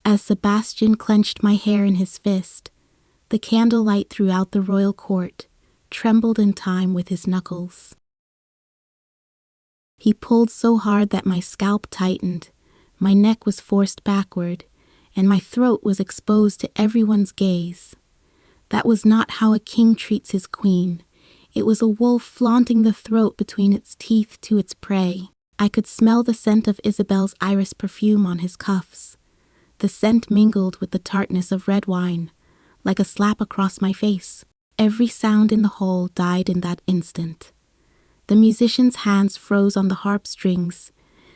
As Sebastian clenched my hair in his fist, the candlelight throughout the royal court trembled in time with his knuckles. He pulled so hard that my scalp tightened, my neck was forced backward, and my throat was exposed to everyone's gaze. That was not how a king treats his queen. It was a wolf flaunting the throat between its teeth to its prey. I could smell the scent of Isabel's iris perfume on his cuffs. The scent mingled with the tartness of red wine, like a slap across my face. Every sound in the hall died in that instant. The musician's hands froze on the harp strings.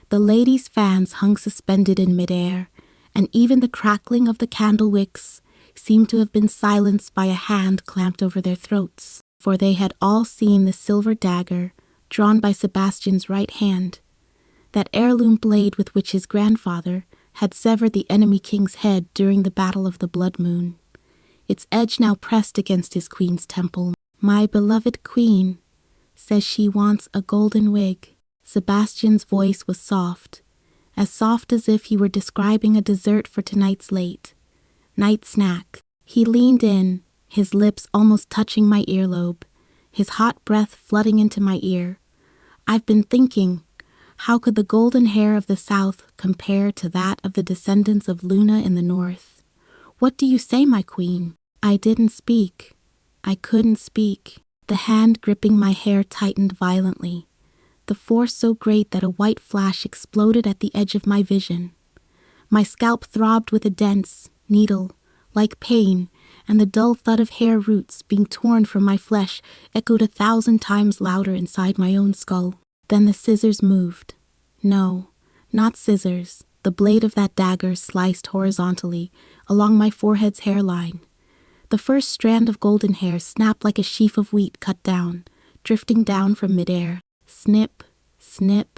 The ladies' fans hung suspended in midair, and even the crackling of the candle wicks seemed to have been silenced by a hand clamped over their throats, for they had all seen the silver dagger drawn by Sebastian's right hand, that heirloom blade with which his grandfather had severed the enemy king's head during the Battle of the Blood Moon, its edge now pressed against his queen's temple. "My beloved queen says she wants a golden wig." Sebastian's voice was soft as if he were describing a dessert for tonight's night snack. He leaned in, his lips almost touching my earlobe, his hot breath flooding into my ear. "I've been thinking, how could the golden hair of the south compare to that of the descendants of Luna in the north? What do you say, my queen?" I didn't speak. I couldn't speak. The hand gripping my hair tightened violently, the force so great that a white flash exploded at the edge of my vision. My scalp throbbed with a dense, needle-like pain, and the dull thud of hair roots being torn from my flesh echoed 1,000 times louder inside my own skull. Then the scissors moved. No, not scissors. The blade of that dagger sliced horizontally along my forehead's hairline. The first strand of golden hair snapped like a sheaf of wheat cut down, drifting down from midair. Snip, snip,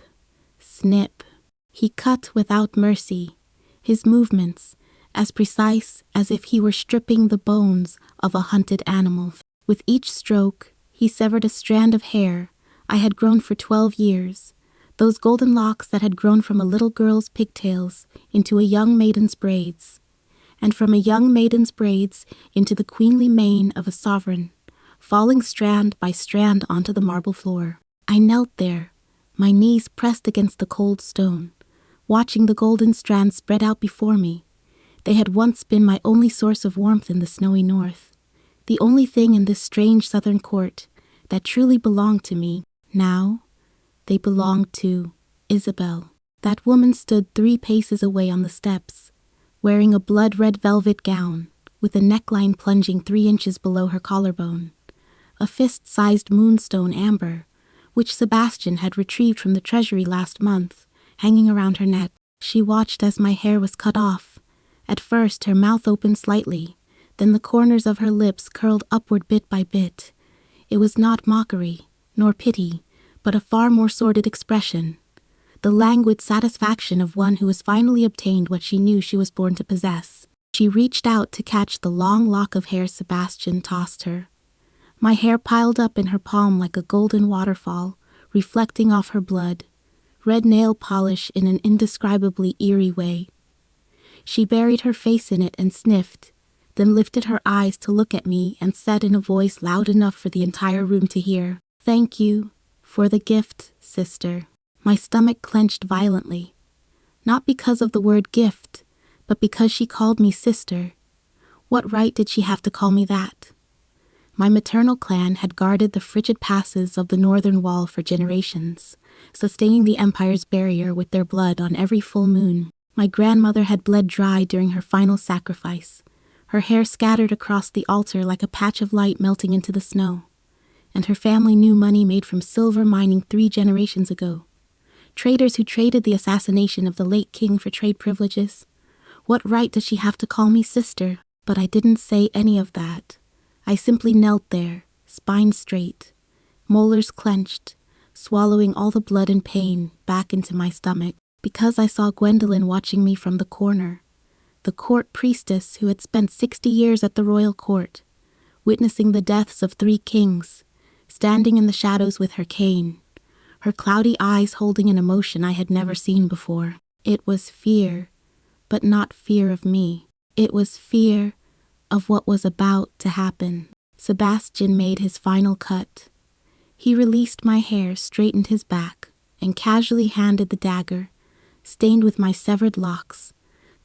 snip. He cut without mercy, his movements as precise as if he were stripping the bones of a hunted animal. With each stroke, he severed a strand of hair I had grown for 12 years, those golden locks that had grown from a little girl's pigtails into a young maiden's braids, and from a young maiden's braids into the queenly mane of a sovereign, falling strand by strand onto the marble floor. I knelt there, my knees pressed against the cold stone, watching the golden strands spread out before me. They had once been my only source of warmth in the snowy north, the only thing in this strange southern court that truly belonged to me. Now, they belonged to Isabel. That woman stood 3 paces away on the steps, wearing a blood-red velvet gown, with a neckline plunging 3 inches below her collarbone, a fist-sized moonstone amber, which Sebastian had retrieved from the treasury last month, hanging around her neck. She watched as my hair was cut off. At first her mouth opened slightly, then the corners of her lips curled upward bit by bit. It was not mockery, nor pity, but a far more sordid expression, the languid satisfaction of one who has finally obtained what she knew she was born to possess. She reached out to catch the long lock of hair Sebastian tossed her. My hair piled up in her palm like a golden waterfall, reflecting off her blood, red nail polish in an indescribably eerie way. She buried her face in it and sniffed, then lifted her eyes to look at me and said in a voice loud enough for the entire room to hear, "Thank you for the gift, sister." My stomach clenched violently, not because of the word gift, but because she called me sister. What right did she have to call me that? My maternal clan had guarded the frigid passes of the northern wall for generations, sustaining the empire's barrier with their blood on every full moon. My grandmother had bled dry during her final sacrifice, her hair scattered across the altar like a patch of light melting into the snow, and her family knew money made from silver mining 3 generations ago. Traders who traded the assassination of the late king for trade privileges. What right does she have to call me sister? But I didn't say any of that. I simply knelt there, spine straight, molars clenched, swallowing all the blood and pain back into my stomach, because I saw Gwendolyn watching me from the corner, the court priestess who had spent 60 years at the royal court, witnessing the deaths of 3 kings, standing in the shadows with her cane, her cloudy eyes holding an emotion I had never seen before. It was fear, but not fear of me. It was fear of what was about to happen. Sebastian made his final cut. He released my hair, straightened his back, and casually handed the dagger, stained with my severed locks,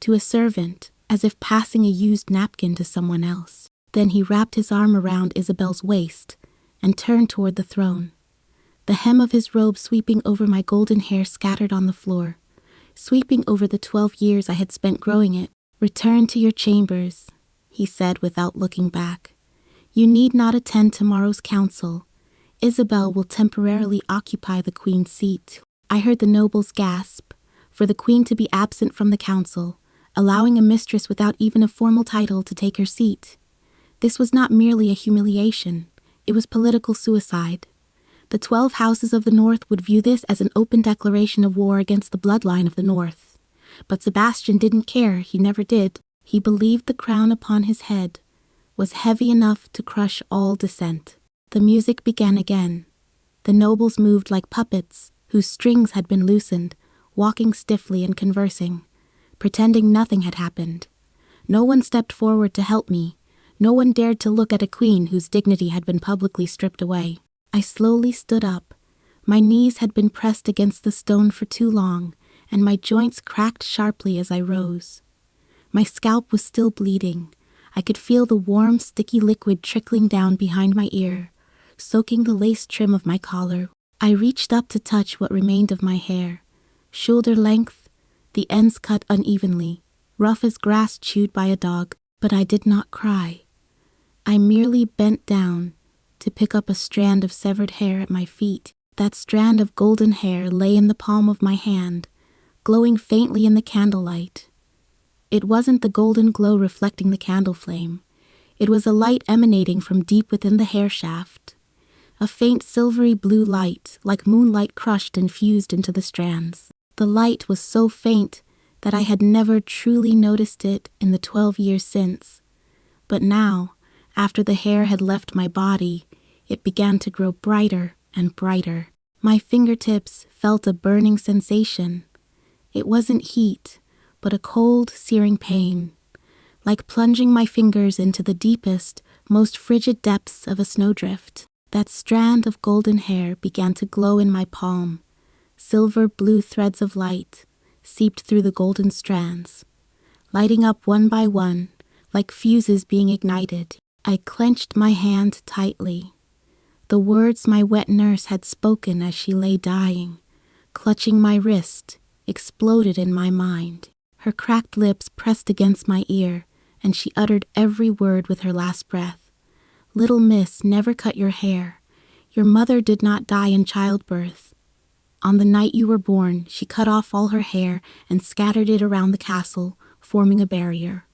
to a servant, as if passing a used napkin to someone else. Then he wrapped his arm around Isabel's waist and turned toward the throne. The hem of his robe sweeping over my golden hair scattered on the floor, sweeping over the 12 years I had spent growing it. "Return to your chambers," he said without looking back. "You need not attend tomorrow's council. Isabel will temporarily occupy the queen's seat." I heard the nobles gasp, for the queen to be absent from the council, allowing a mistress without even a formal title to take her seat. This was not merely a humiliation, it was political suicide. The 12 houses of the North would view this as an open declaration of war against the bloodline of the North. But Sebastian didn't care, he never did. He believed the crown upon his head was heavy enough to crush all dissent. The music began again. The nobles moved like puppets, whose strings had been loosened, walking stiffly and conversing, pretending nothing had happened. No one stepped forward to help me. No one dared to look at a queen whose dignity had been publicly stripped away. I slowly stood up. My knees had been pressed against the stone for too long, and my joints cracked sharply as I rose. My scalp was still bleeding. I could feel the warm, sticky liquid trickling down behind my ear, soaking the lace trim of my collar. I reached up to touch what remained of my hair. Shoulder length, the ends cut unevenly, rough as grass chewed by a dog, but I did not cry. I merely bent down to pick up a strand of severed hair at my feet. That strand of golden hair lay in the palm of my hand, glowing faintly in the candlelight. It wasn't the golden glow reflecting the candle flame. It was a light emanating from deep within the hair shaft. A faint silvery blue light, like moonlight crushed and fused into the strands. The light was so faint that I had never truly noticed it in the 12 years since. But now, after the hair had left my body, it began to grow brighter and brighter. My fingertips felt a burning sensation. It wasn't heat, but a cold, searing pain, like plunging my fingers into the deepest, most frigid depths of a snowdrift. That strand of golden hair began to glow in my palm. Silver blue threads of light seeped through the golden strands, lighting up one by one, like fuses being ignited. I clenched my hand tightly. The words my wet nurse had spoken as she lay dying, clutching my wrist, exploded in my mind. Her cracked lips pressed against my ear, and she uttered every word with her last breath. "Little miss, never cut your hair. Your mother did not die in childbirth. On the night you were born, she cut off all her hair and scattered it around the castle, forming a barrier.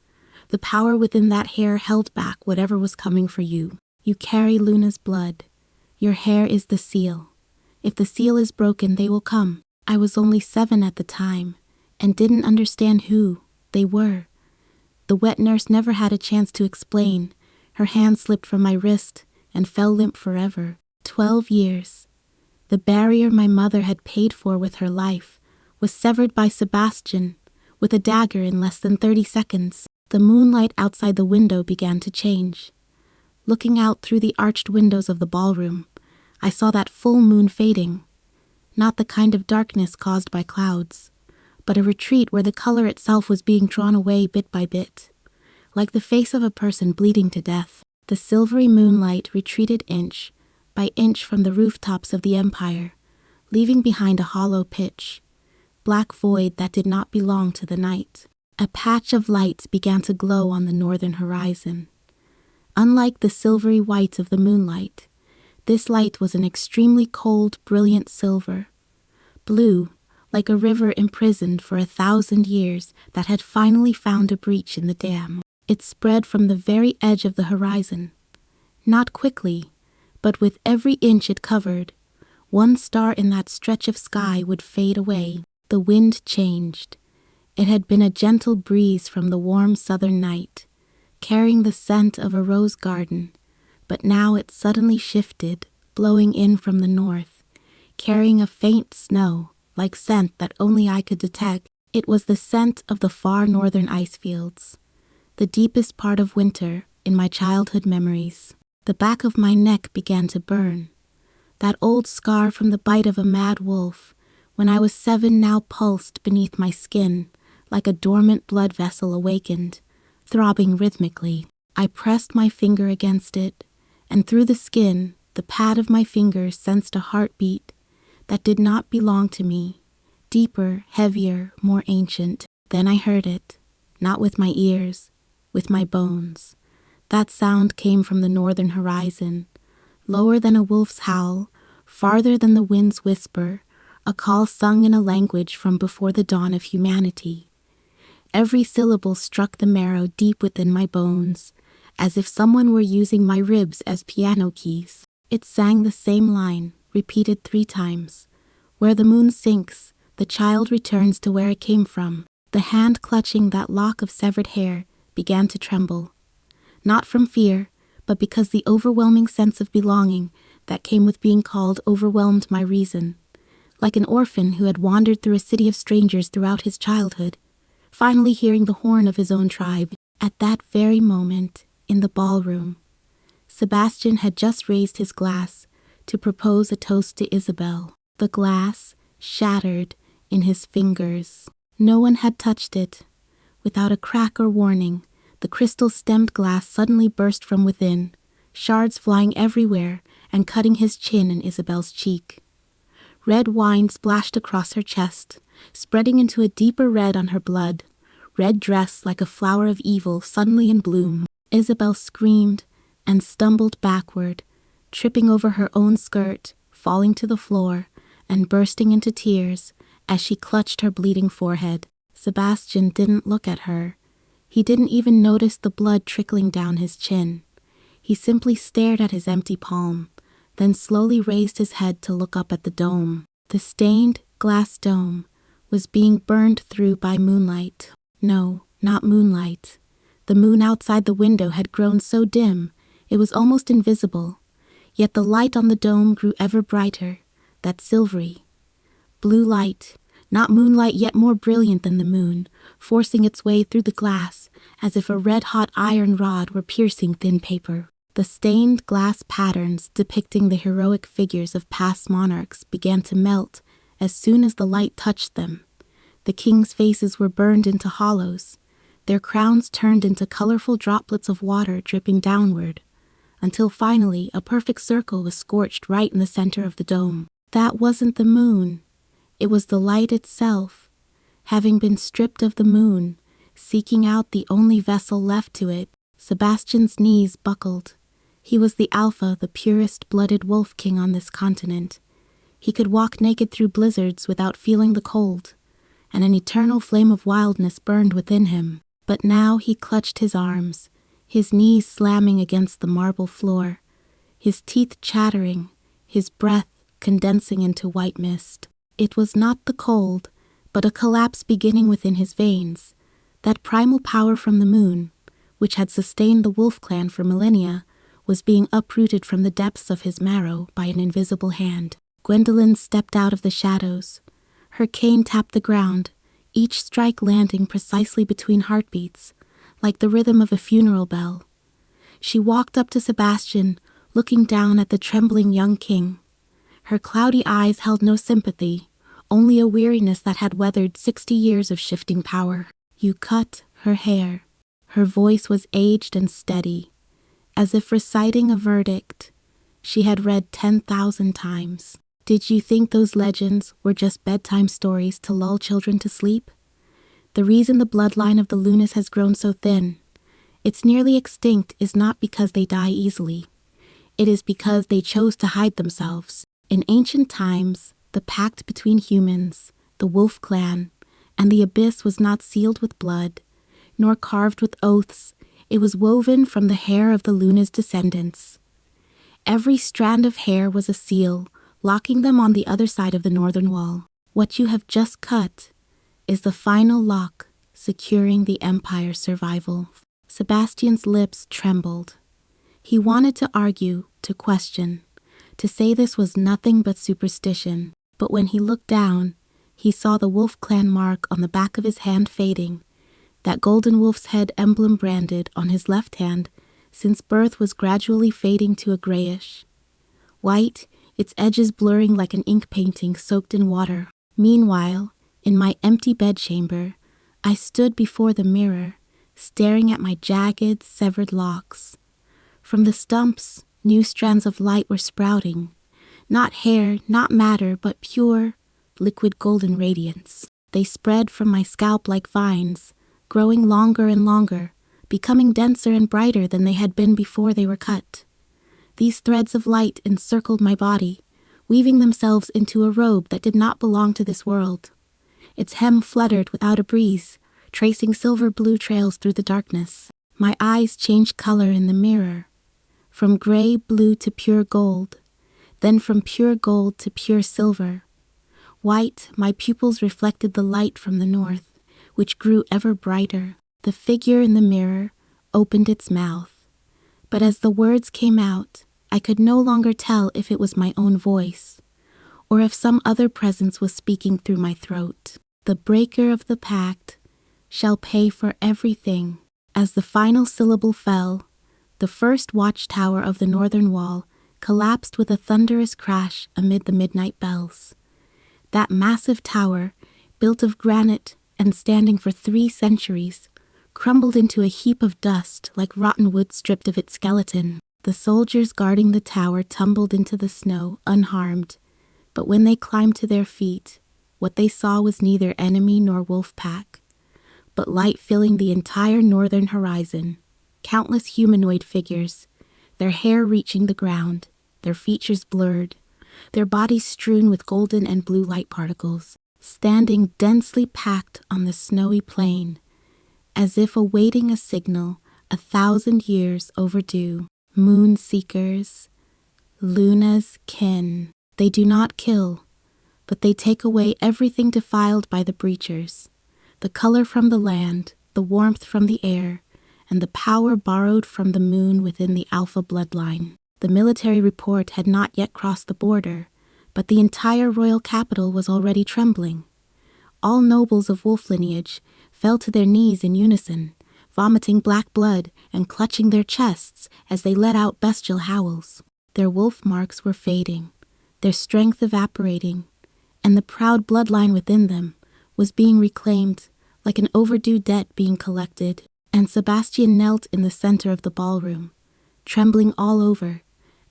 The power within that hair held back whatever was coming for you. You carry Luna's blood. Your hair is the seal. If the seal is broken, they will come." I was only 7 at the time, and didn't understand who they were. The wet nurse never had a chance to explain. Her hand slipped from my wrist and fell limp forever. 12 years. The barrier my mother had paid for with her life was severed by Sebastian with a dagger in less than 30 seconds. The moonlight outside the window began to change. Looking out through the arched windows of the ballroom, I saw that full moon fading. Not the kind of darkness caused by clouds, but a retreat where the color itself was being drawn away bit by bit, like the face of a person bleeding to death. The silvery moonlight retreated inch by inch from the rooftops of the empire, leaving behind a hollow pitch, black void that did not belong to the night. A patch of light began to glow on the northern horizon. Unlike the silvery white of the moonlight, this light was an extremely cold, brilliant silver. Blue, like a river imprisoned for 1,000 years that had finally found a breach in the dam. It spread from the very edge of the horizon. Not quickly, but with every inch it covered, one star in that stretch of sky would fade away. The wind changed. It had been a gentle breeze from the warm southern night, carrying the scent of a rose garden, but now it suddenly shifted, blowing in from the north, carrying a faint snow, like scent that only I could detect. It was the scent of the far northern ice fields, the deepest part of winter in my childhood memories. The back of my neck began to burn. That old scar from the bite of a mad wolf when I was 7 now pulsed beneath my skin like a dormant blood vessel awakened, throbbing rhythmically. I pressed my finger against it, and through the skin, the pad of my fingers sensed a heartbeat that did not belong to me, deeper, heavier, more ancient. Then I heard it, not with my ears, with my bones. That sound came from the northern horizon, lower than a wolf's howl, farther than the wind's whisper, a call sung in a language from before the dawn of humanity. Every syllable struck the marrow deep within my bones, as if someone were using my ribs as piano keys. It sang the same line, repeated 3 times. Where the moon sinks, the child returns to where it came from. The hand clutching that lock of severed hair began to tremble. Not from fear, but because the overwhelming sense of belonging that came with being called overwhelmed my reason. Like an orphan who had wandered through a city of strangers throughout his childhood, finally hearing the horn of his own tribe. At that very moment, in the ballroom, Sebastian had just raised his glass to propose a toast to Isabel. The glass shattered in his fingers. No one had touched it. Without a crack or warning, the crystal-stemmed glass suddenly burst from within, shards flying everywhere and cutting his chin and Isabel's cheek. Red wine splashed across her chest, spreading into a deeper red on her blood. Red dress like a flower of evil suddenly in bloom. Isabel screamed and stumbled backward, tripping over her own skirt, falling to the floor, and bursting into tears as she clutched her bleeding forehead. Sebastian didn't look at her. He didn't even notice the blood trickling down his chin. He simply stared at his empty palm, then slowly raised his head to look up at the dome. The stained glass dome was being burned through by moonlight. No, not moonlight. The moon outside the window had grown so dim, it was almost invisible. Yet the light on the dome grew ever brighter, that silvery blue light, not moonlight yet more brilliant than the moon, forcing its way through the glass as if a red-hot iron rod were piercing thin paper. The stained glass patterns depicting the heroic figures of past monarchs began to melt as soon as the light touched them. The kings' faces were burned into hollows, their crowns turned into colorful droplets of water dripping downward, until finally a perfect circle was scorched right in the center of the dome. That wasn't the moon. It was the light itself, having been stripped of the moon, seeking out the only vessel left to it. Sebastian's knees buckled. He was the alpha, the purest-blooded wolf king on this continent. He could walk naked through blizzards without feeling the cold, and an eternal flame of wildness burned within him. But now he clutched his arms, his knees slamming against the marble floor, his teeth chattering, his breath condensing into white mist. It was not the cold, but a collapse beginning within his veins. That primal power from the moon, which had sustained the wolf clan for millennia, was being uprooted from the depths of his marrow by an invisible hand. Gwendolyn stepped out of the shadows. Her cane tapped the ground, each strike landing precisely between heartbeats, like the rhythm of a funeral bell. She walked up to Sebastian, looking down at the trembling young king. Her cloudy eyes held no sympathy, only a weariness that had weathered 60 years of shifting power. "You cut her hair." Her voice was aged and steady, as if reciting a verdict she had read 10,000 times. "Did you think those legends were just bedtime stories to lull children to sleep? The reason the bloodline of the Lunas has grown so thin, it's nearly extinct, is not because they die easily. It is because they chose to hide themselves. In ancient times, the pact between humans, the wolf clan, and the abyss was not sealed with blood, nor carved with oaths. It was woven from the hair of the Luna's descendants. Every strand of hair was a seal, locking them on the other side of the northern wall. What you have just cut is the final lock securing the Empire's survival." Sebastian's lips trembled. He wanted to argue, to question, to say this was nothing but superstition. But when he looked down, he saw the wolf clan mark on the back of his hand fading, that golden wolf's head emblem branded on his left hand since birth was gradually fading to a grayish white, its edges blurring like an ink painting soaked in water. Meanwhile, in my empty bedchamber, I stood before the mirror, staring at my jagged, severed locks. From the stumps, new strands of light were sprouting. Not hair, not matter, but pure, liquid golden radiance. They spread from my scalp like vines, growing longer and longer, becoming denser and brighter than they had been before they were cut. These threads of light encircled my body, weaving themselves into a robe that did not belong to this world. Its hem fluttered without a breeze, tracing silver blue trails through the darkness. My eyes changed color in the mirror, from gray blue to pure gold, then from pure gold to pure silver. White, my pupils reflected the light from the north, which grew ever brighter. The figure in the mirror opened its mouth, but as the words came out, I could no longer tell if it was my own voice, or if some other presence was speaking through my throat. The breaker of the pact shall pay for everything. As the final syllable fell, the first watchtower of the northern wall collapsed with a thunderous crash amid the midnight bells. That massive tower, built of granite and standing for 3 centuries, crumbled into a heap of dust like rotten wood stripped of its skeleton. The soldiers guarding the tower tumbled into the snow unharmed, but when they climbed to their feet, what they saw was neither enemy nor wolf pack, but light filling the entire northern horizon. Countless humanoid figures, their hair reaching the ground, their features blurred, their bodies strewn with golden and blue light particles, standing densely packed on the snowy plain, as if awaiting a signal 1,000 years overdue. Moon seekers, Luna's kin. They do not kill, but they take away everything defiled by the breachers, the color from the land, the warmth from the air, and the power borrowed from the moon within the Alpha bloodline. The military report had not yet crossed the border, but the entire royal capital was already trembling. All nobles of wolf lineage fell to their knees in unison, vomiting black blood and clutching their chests as they let out bestial howls. Their wolf marks were fading, their strength evaporating, and the proud bloodline within them was being reclaimed like an overdue debt being collected. And Sebastian knelt in the center of the ballroom, trembling all over,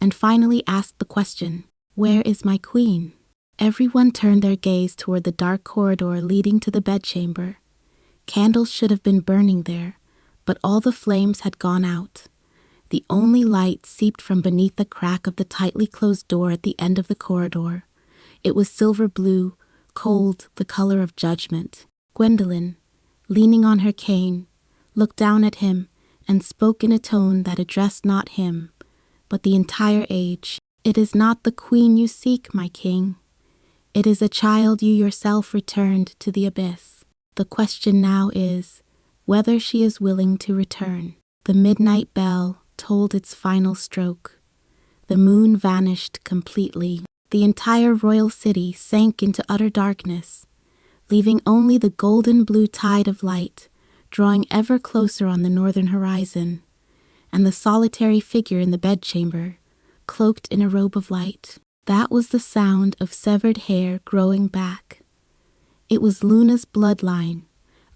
and finally asked the question, "Where is my queen?" Everyone turned their gaze toward the dark corridor leading to the bedchamber. Candles should have been burning there, but all the flames had gone out. The only light seeped from beneath the crack of the tightly closed door at the end of the corridor. It was silver blue, cold, the color of judgment. Gwendolyn, leaning on her cane, looked down at him and spoke in a tone that addressed not him, but the entire age. "It is not the queen you seek, my king. It is a child you yourself returned to the abyss. The question now is whether she is willing to return." The midnight bell tolled its final stroke. The moon vanished completely. The entire royal city sank into utter darkness, leaving only the golden blue tide of light drawing ever closer on the northern horizon, and the solitary figure in the bedchamber, cloaked in a robe of light. That was the sound of severed hair growing back. It was Luna's bloodline,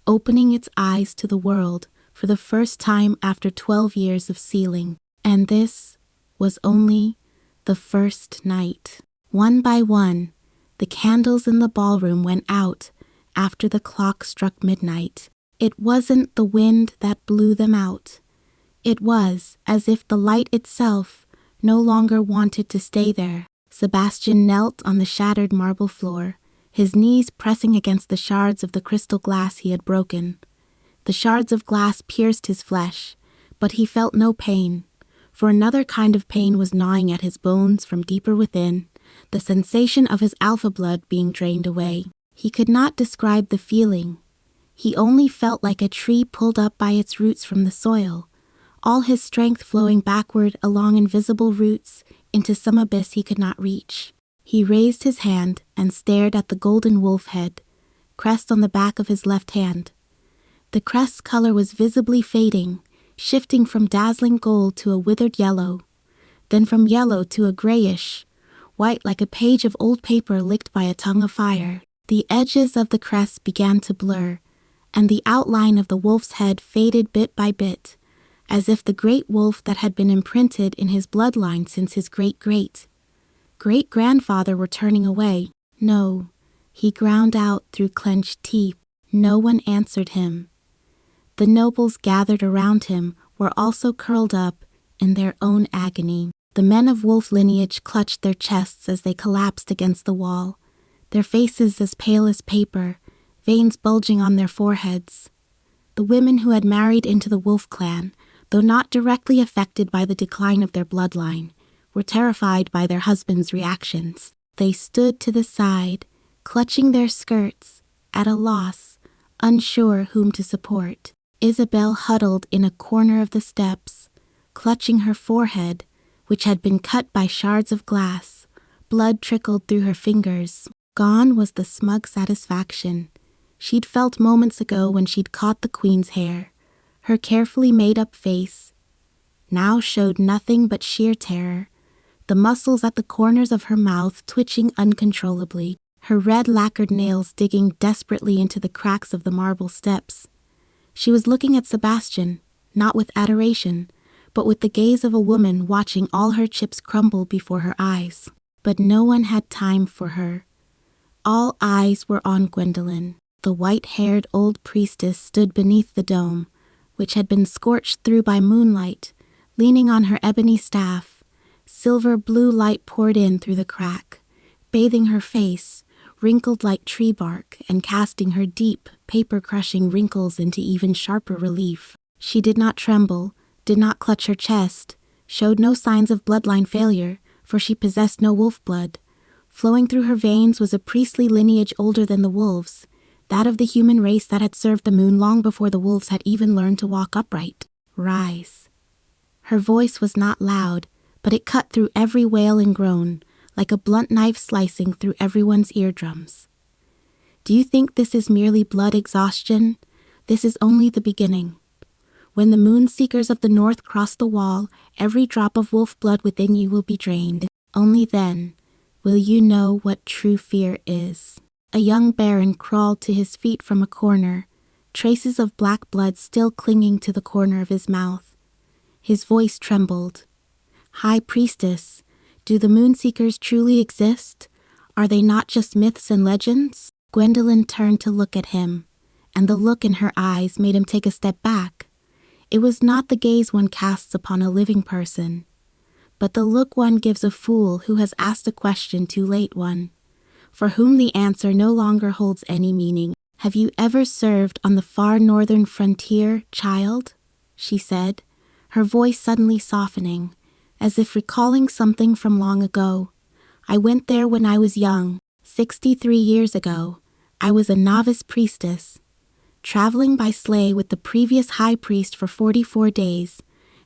opening its eyes to the world for the first time after 12 years of sealing. And this was only the first night. One by one, the candles in the ballroom went out after the clock struck midnight. It wasn't the wind that blew them out. It was as if the light itself no longer wanted to stay there. Sebastian knelt on the shattered marble floor, his knees pressing against the shards of the crystal glass he had broken. The shards of glass pierced his flesh, but he felt no pain, for another kind of pain was gnawing at his bones from deeper within, the sensation of his alpha blood being drained away. He could not describe the feeling. He only felt like a tree pulled up by its roots from the soil, all his strength flowing backward along invisible roots into some abyss he could not reach. He raised his hand and stared at the golden wolf head, crest on the back of his left hand. The crest's color was visibly fading, shifting from dazzling gold to a withered yellow, then from yellow to a grayish, white like a page of old paper licked by a tongue of fire. The edges of the crest began to blur, and the outline of the wolf's head faded bit by bit, as if the great wolf that had been imprinted in his bloodline since his great-great-grandfather were turning away. No, he ground out through clenched teeth. No one answered him. The nobles gathered around him were also curled up in their own agony. The men of wolf lineage clutched their chests as they collapsed against the wall, their faces as pale as paper, veins bulging on their foreheads. The women who had married into the wolf clan, though not directly affected by the decline of their bloodline, were terrified by their husbands' reactions. They stood to the side, clutching their skirts, at a loss, unsure whom to support. Isabel huddled in a corner of the steps, clutching her forehead, which had been cut by shards of glass. Blood trickled through her fingers. Gone was the smug satisfaction she'd felt moments ago when she'd caught the queen's hair. Her carefully made-up face now showed nothing but sheer terror, the muscles at the corners of her mouth twitching uncontrollably, her red lacquered nails digging desperately into the cracks of the marble steps. She was looking at Sebastian, not with adoration, but with the gaze of a woman watching all her chips crumble before her eyes. But no one had time for her. All eyes were on Gwendolyn. The white-haired old priestess stood beneath the dome, which had been scorched through by moonlight, leaning on her ebony staff. Silver blue light poured in through the crack, bathing her face, wrinkled like tree bark, and casting her deep, paper-crushing wrinkles into even sharper relief. She did not tremble, did not clutch her chest, showed no signs of bloodline failure, for she possessed no wolf blood. Flowing through her veins was a priestly lineage older than the wolves, that of the human race that had served the moon long before the wolves had even learned to walk upright. Rise. Her voice was not loud, but it cut through every wail and groan, like a blunt knife slicing through everyone's eardrums. Do you think this is merely blood exhaustion? This is only the beginning. When the moon seekers of the north cross the wall, every drop of wolf blood within you will be drained. Only then will you know what true fear is. A young baron crawled to his feet from a corner, traces of black blood still clinging to the corner of his mouth. His voice trembled. High Priestess, do the Moonseekers truly exist? Are they not just myths and legends? Gwendolyn turned to look at him, and the look in her eyes made him take a step back. It was not the gaze one casts upon a living person, but the look one gives a fool who has asked a question too late, one for whom the answer no longer holds any meaning. Have you ever served on the far northern frontier, child? She said, her voice suddenly softening, as if recalling something from long ago. I went there when I was young, 63 years ago. I was a novice priestess, traveling by sleigh with the previous high priest for 44 days,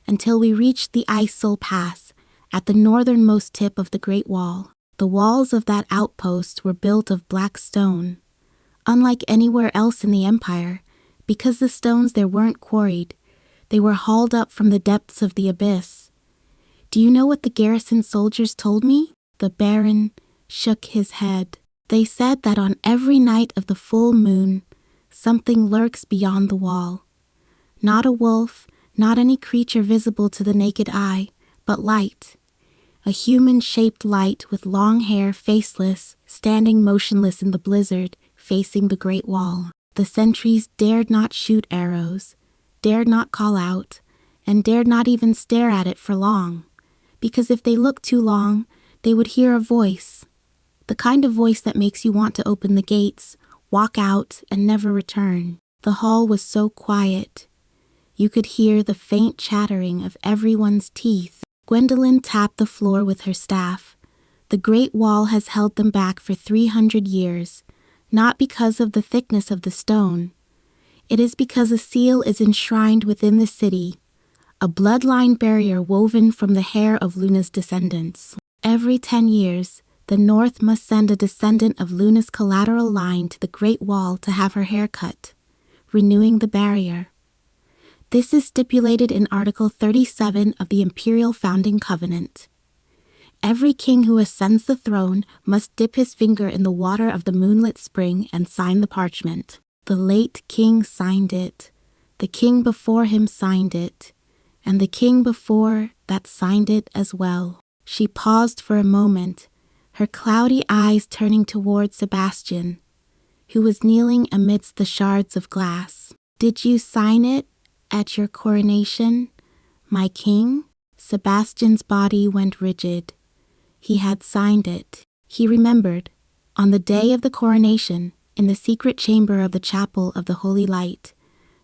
until we reached the Ice Soul Pass at the northernmost tip of the Great Wall. The walls of that outpost were built of black stone, unlike anywhere else in the empire, because the stones there weren't quarried. They were hauled up from the depths of the abyss. Do you know what the garrison soldiers told me? The Baron shook his head. They said that on every night of the full moon, something lurks beyond the wall. Not a wolf, not any creature visible to the naked eye, but light. A human-shaped light with long hair, faceless, standing motionless in the blizzard, facing the Great Wall. The sentries dared not shoot arrows, dared not call out, and dared not even stare at it for long, because if they looked too long, they would hear a voice, the kind of voice that makes you want to open the gates, walk out, and never return. The hall was so quiet. You could hear the faint chattering of everyone's teeth. Gwendolyn tapped the floor with her staff. The Great Wall has held them back for 300 years, not because of the thickness of the stone. It is because a seal is enshrined within the city, a bloodline barrier woven from the hair of Luna's descendants. Every 10 years, The North must send a descendant of Luna's collateral line to the Great Wall to have her hair cut, renewing the barrier. This is stipulated in Article 37 of the Imperial Founding Covenant. Every king who ascends the throne must dip his finger in the water of the moonlit spring and sign the parchment. The late king signed it. The king before him signed it. And the king before that signed it as well. She paused for a moment, her cloudy eyes turning toward Sebastian, who was kneeling amidst the shards of glass. "Did you sign it at your coronation, my king?" Sebastian's body went rigid. He had signed it. He remembered, on the day of the coronation, in the secret chamber of the Chapel of the Holy Light,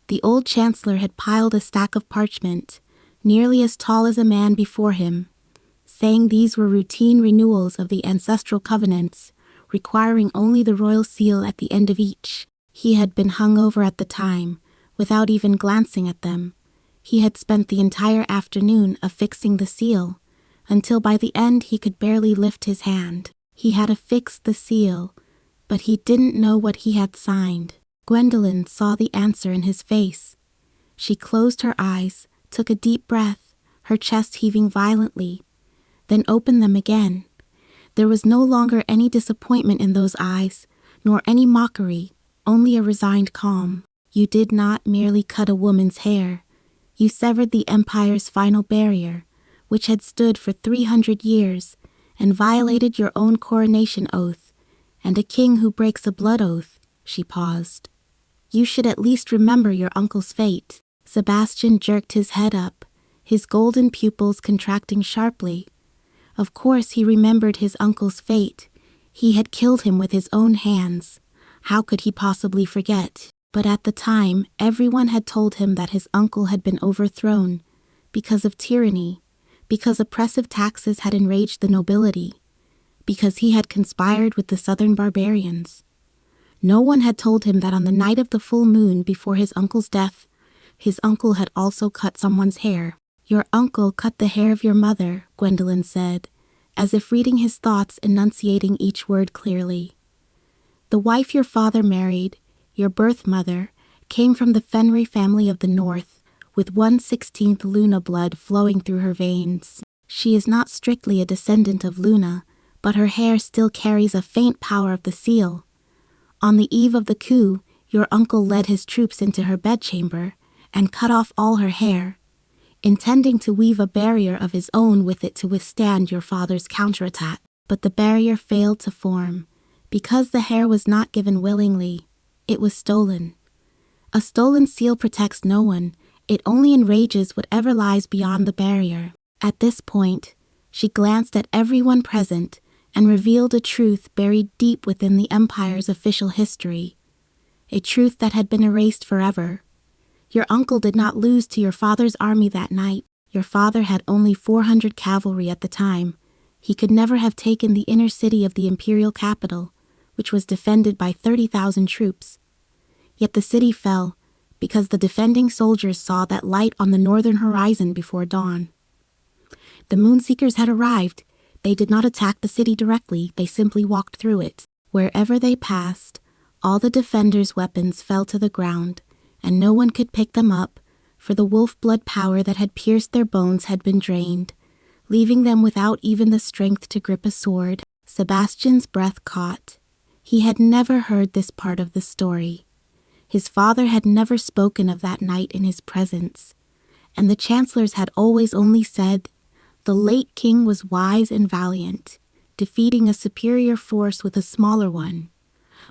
the old chancellor had piled a stack of parchment, nearly as tall as a man before him, saying these were routine renewals of the ancestral covenants, requiring only the royal seal at the end of each. He had been hung over at the time, without even glancing at them. He had spent the entire afternoon affixing the seal, until by the end he could barely lift his hand. He had affixed the seal, but he didn't know what he had signed. Gwendolyn saw the answer in his face. She closed her eyes, took a deep breath, her chest heaving violently, then opened them again. There was no longer any disappointment in those eyes, nor any mockery, only a resigned calm. "You did not merely cut a woman's hair. You severed the Empire's final barrier, which had stood for 300 years, and violated your own coronation oath, and a king who breaks a blood oath." She paused. "You should at least remember your uncle's fate." Sebastian jerked his head up, his golden pupils contracting sharply. Of course he remembered his uncle's fate. He had killed him with his own hands. How could he possibly forget? But at the time, everyone had told him that his uncle had been overthrown because of tyranny, because oppressive taxes had enraged the nobility, because he had conspired with the southern barbarians. No one had told him that on the night of the full moon before his uncle's death, his uncle had also cut someone's hair. "Your uncle cut the hair of your mother," Gwendolyn said, as if reading his thoughts, enunciating each word clearly. "The wife your father married, your birth mother, came from the Fenry family of the North, with 1/16 Luna blood flowing through her veins. She is not strictly a descendant of Luna, but her hair still carries a faint power of the seal. On the eve of the coup, your uncle led his troops into her bedchamber and cut off all her hair, intending to weave a barrier of his own with it to withstand your father's counterattack. But the barrier failed to form. Because the hair was not given willingly, it was stolen. A stolen seal protects no one. It only enrages whatever lies beyond the barrier." At this point, she glanced at everyone present and revealed a truth buried deep within the Empire's official history, a truth that had been erased forever. Your uncle did not lose to your father's army that night. Your father had only 400 cavalry at the time. He could never have taken the inner city of the imperial capital, which was defended by 30,000 troops. Yet the city fell, because the defending soldiers saw that light on the northern horizon before dawn. The Moonseekers had arrived. They did not attack the city directly, they simply walked through it. Wherever they passed, all the defenders' weapons fell to the ground, and no one could pick them up, for the wolf blood power that had pierced their bones had been drained, leaving them without even the strength to grip a sword. Sebastian's breath caught. He had never heard this part of the story. His father had never spoken of that night in his presence, and the chancellors had always only said, "The late king was wise and valiant, defeating a superior force with a smaller one."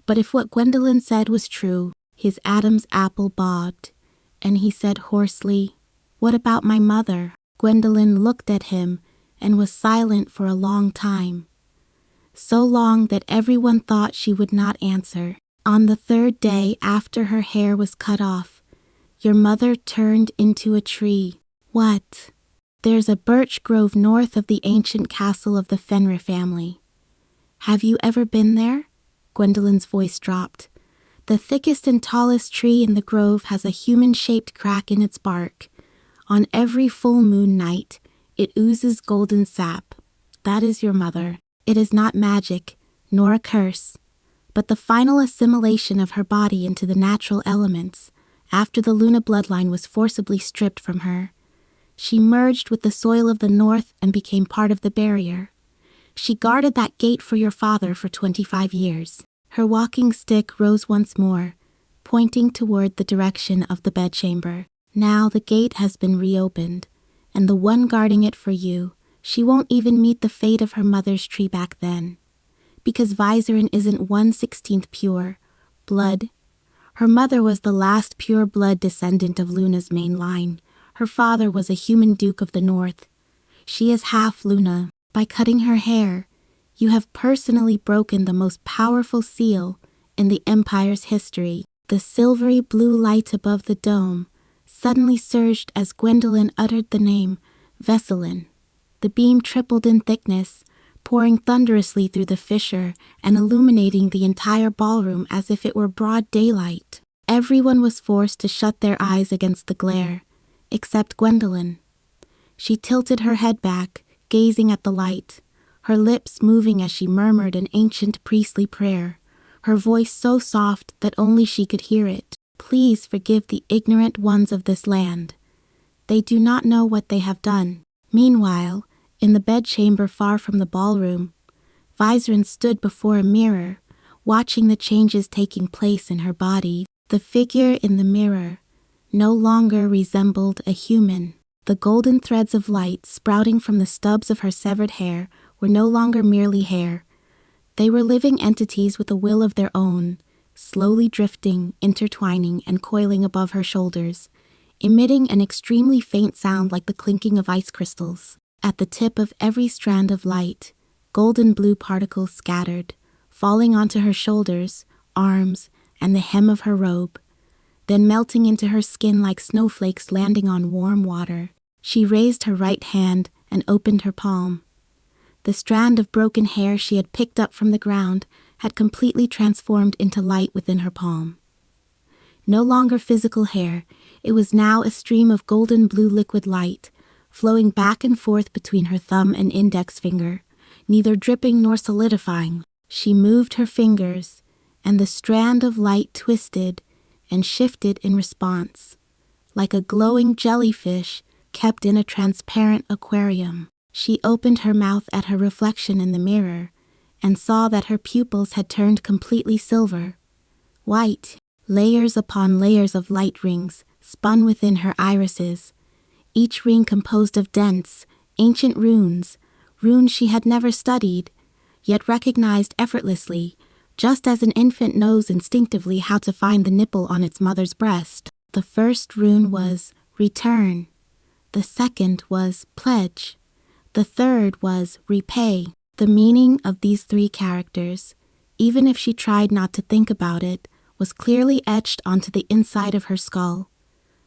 But if what Gwendolyn said was true, his Adam's apple bobbed, and he said hoarsely, "What about my mother?" Gwendolyn looked at him and was silent for a long time. So long that everyone thought she would not answer. On the third day after her hair was cut off, your mother turned into a tree. "What?" "There's a birch grove north of the ancient castle of the Fenrir family. Have you ever been there?" Gwendolyn's voice dropped. "The thickest and tallest tree in the grove has a human-shaped crack in its bark. On every full moon night, it oozes golden sap. That is your mother. It is not magic, nor a curse, but the final assimilation of her body into the natural elements after the Luna bloodline was forcibly stripped from her. She merged with the soil of the north and became part of the barrier. She guarded that gate for your father for 25 years. Her walking stick rose once more, pointing toward the direction of the bedchamber. Now the gate has been reopened, and the one guarding it for you, she won't even meet the fate of her mother's tree back then. Because Vizerin isn't 1/16th pure blood. Her mother was the last pure blood descendant of Luna's main line. Her father was a human duke of the north. She is half Luna. By cutting her hair, you have personally broken the most powerful seal in the Empire's history. The silvery blue light above the dome suddenly surged as Gwendolyn uttered the name Vesselin. The beam tripled in thickness, pouring thunderously through the fissure and illuminating the entire ballroom as if it were broad daylight. Everyone was forced to shut their eyes against the glare, except Gwendolyn. She tilted her head back, gazing at the light, her lips moving as she murmured an ancient priestly prayer, her voice so soft that only she could hear it. Please forgive the ignorant ones of this land. They do not know what they have done. Meanwhile, in the bedchamber far from the ballroom, Vizerin stood before a mirror, watching the changes taking place in her body. The figure in the mirror no longer resembled a human. The golden threads of light sprouting from the stubs of her severed hair were no longer merely hair. They were living entities with a will of their own, slowly drifting, intertwining, and coiling above her shoulders, emitting an extremely faint sound like the clinking of ice crystals. At the tip of every strand of light, golden blue particles scattered, falling onto her shoulders, arms, and the hem of her robe, then melting into her skin like snowflakes landing on warm water. She raised her right hand and opened her palm. The strand of broken hair she had picked up from the ground had completely transformed into light within her palm. No longer physical hair, it was now a stream of golden blue liquid light, flowing back and forth between her thumb and index finger, neither dripping nor solidifying. She moved her fingers, and the strand of light twisted and shifted in response, like a glowing jellyfish kept in a transparent aquarium. She opened her mouth at her reflection in the mirror and saw that her pupils had turned completely silver. White, layers upon layers of light rings spun within her irises, each ring composed of dense, ancient runes she had never studied, yet recognized effortlessly, just as an infant knows instinctively how to find the nipple on its mother's breast. The first rune was return. The second was pledge. The third was repay. The meaning of these three characters, even if she tried not to think about it, was clearly etched onto the inside of her skull.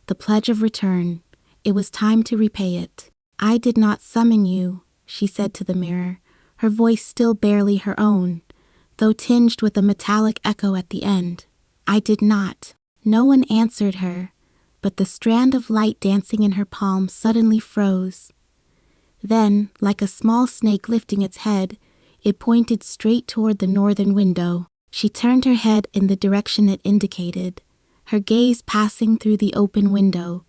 The pledge of return. It was time to repay it. I did not summon you, she said to the mirror, her voice still barely her own, though tinged with a metallic echo at the end. I did not. No one answered her, but the strand of light dancing in her palm suddenly froze. Then, like a small snake lifting its head, it pointed straight toward the northern window. She turned her head in the direction it indicated, her gaze passing through the open window,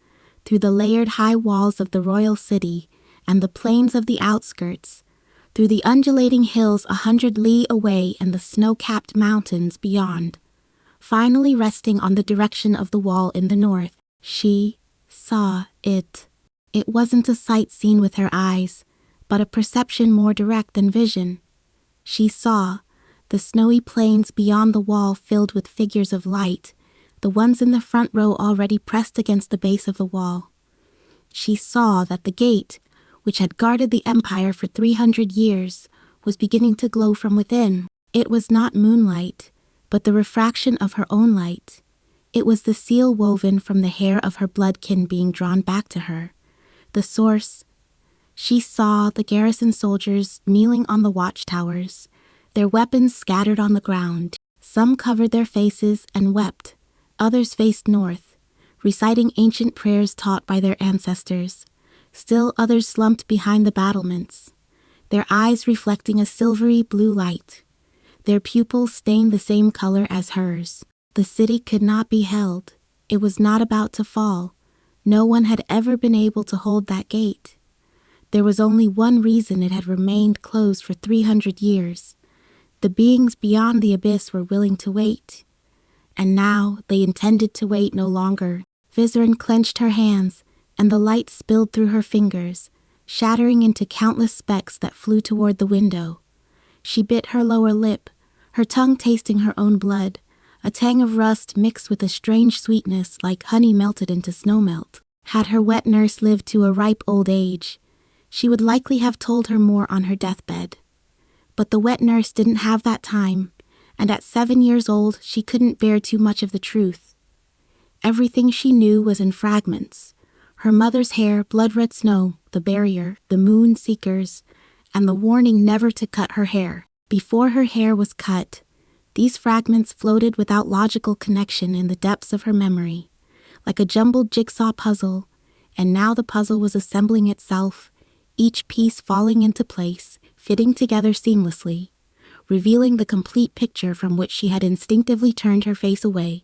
through the layered high walls of the royal city and the plains of the outskirts, through the undulating hills 100 li away and the snow-capped mountains beyond, finally resting on the direction of the wall in the north. She saw it. It wasn't a sight seen with her eyes, but a perception more direct than vision. She saw the snowy plains beyond the wall filled with figures of light, the ones in the front row already pressed against the base of the wall. She saw that the gate, which had guarded the empire for 300 years, was beginning to glow from within. It was not moonlight, but the refraction of her own light. It was the seal woven from the hair of her bloodkin being drawn back to her. The source. She saw the garrison soldiers kneeling on the watchtowers, their weapons scattered on the ground. Some covered their faces and wept, others faced north, reciting ancient prayers taught by their ancestors. Still others slumped behind the battlements, their eyes reflecting a silvery blue light. Their pupils stained the same color as hers. The city could not be held. It was not about to fall. No one had ever been able to hold that gate. There was only one reason it had remained closed for 300 years. The beings beyond the abyss were willing to wait. And now they intended to wait no longer. Vizerin clenched her hands, and the light spilled through her fingers, shattering into countless specks that flew toward the window. She bit her lower lip, her tongue tasting her own blood, a tang of rust mixed with a strange sweetness like honey melted into snowmelt. Had her wet nurse lived to a ripe old age, she would likely have told her more on her deathbed. But the wet nurse didn't have that time, and at 7 years old she couldn't bear too much of the truth. Everything she knew was in fragments. Her mother's hair, blood-red snow, the barrier, the moon seekers, and the warning never to cut her hair. Before her hair was cut, these fragments floated without logical connection in the depths of her memory, like a jumbled jigsaw puzzle, and now the puzzle was assembling itself, each piece falling into place, fitting together seamlessly, revealing the complete picture from which she had instinctively turned her face away.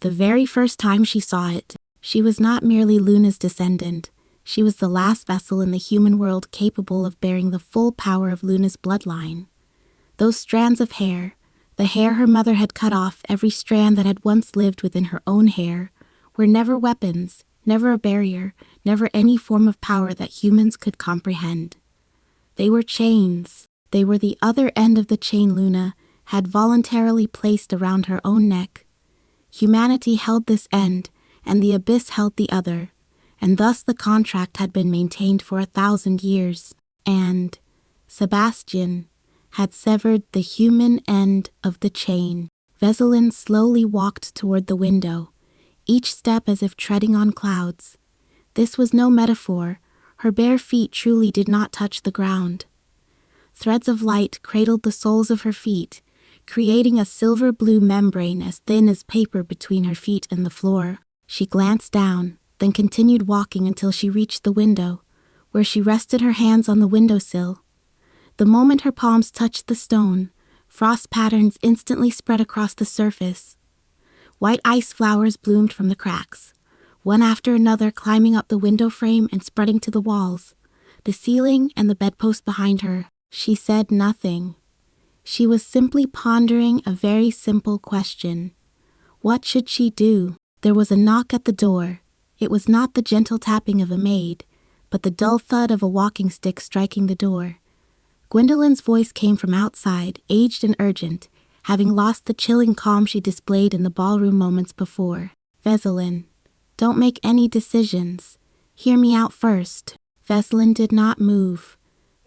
The very first time she saw it, she was not merely Luna's descendant, she was the last vessel in the human world capable of bearing the full power of Luna's bloodline. Those strands of hair, the hair her mother had cut off, every strand that had once lived within her own hair, were never weapons, never a barrier, never any form of power that humans could comprehend. They were chains. They were the other end of the chain Luna had voluntarily placed around her own neck. Humanity held this end, and the abyss held the other, and thus the contract had been maintained for 1,000 years. And Sebastian had severed the human end of the chain. Veselin slowly walked toward the window, each step as if treading on clouds. This was no metaphor. Her bare feet truly did not touch the ground. Threads of light cradled the soles of her feet, creating a silver-blue membrane as thin as paper between her feet and the floor. She glanced down, then continued walking until she reached the window, where she rested her hands on the windowsill. The moment her palms touched the stone, frost patterns instantly spread across the surface. White ice flowers bloomed from the cracks, one after another climbing up the window frame and spreading to the walls, the ceiling and the bedpost behind her. She said nothing. She was simply pondering a very simple question. What should she do? There was a knock at the door. It was not the gentle tapping of a maid, but the dull thud of a walking stick striking the door. Gwendolyn's voice came from outside, aged and urgent, having lost the chilling calm she displayed in the ballroom moments before. Veselin, don't make any decisions. Hear me out first. Veselin did not move.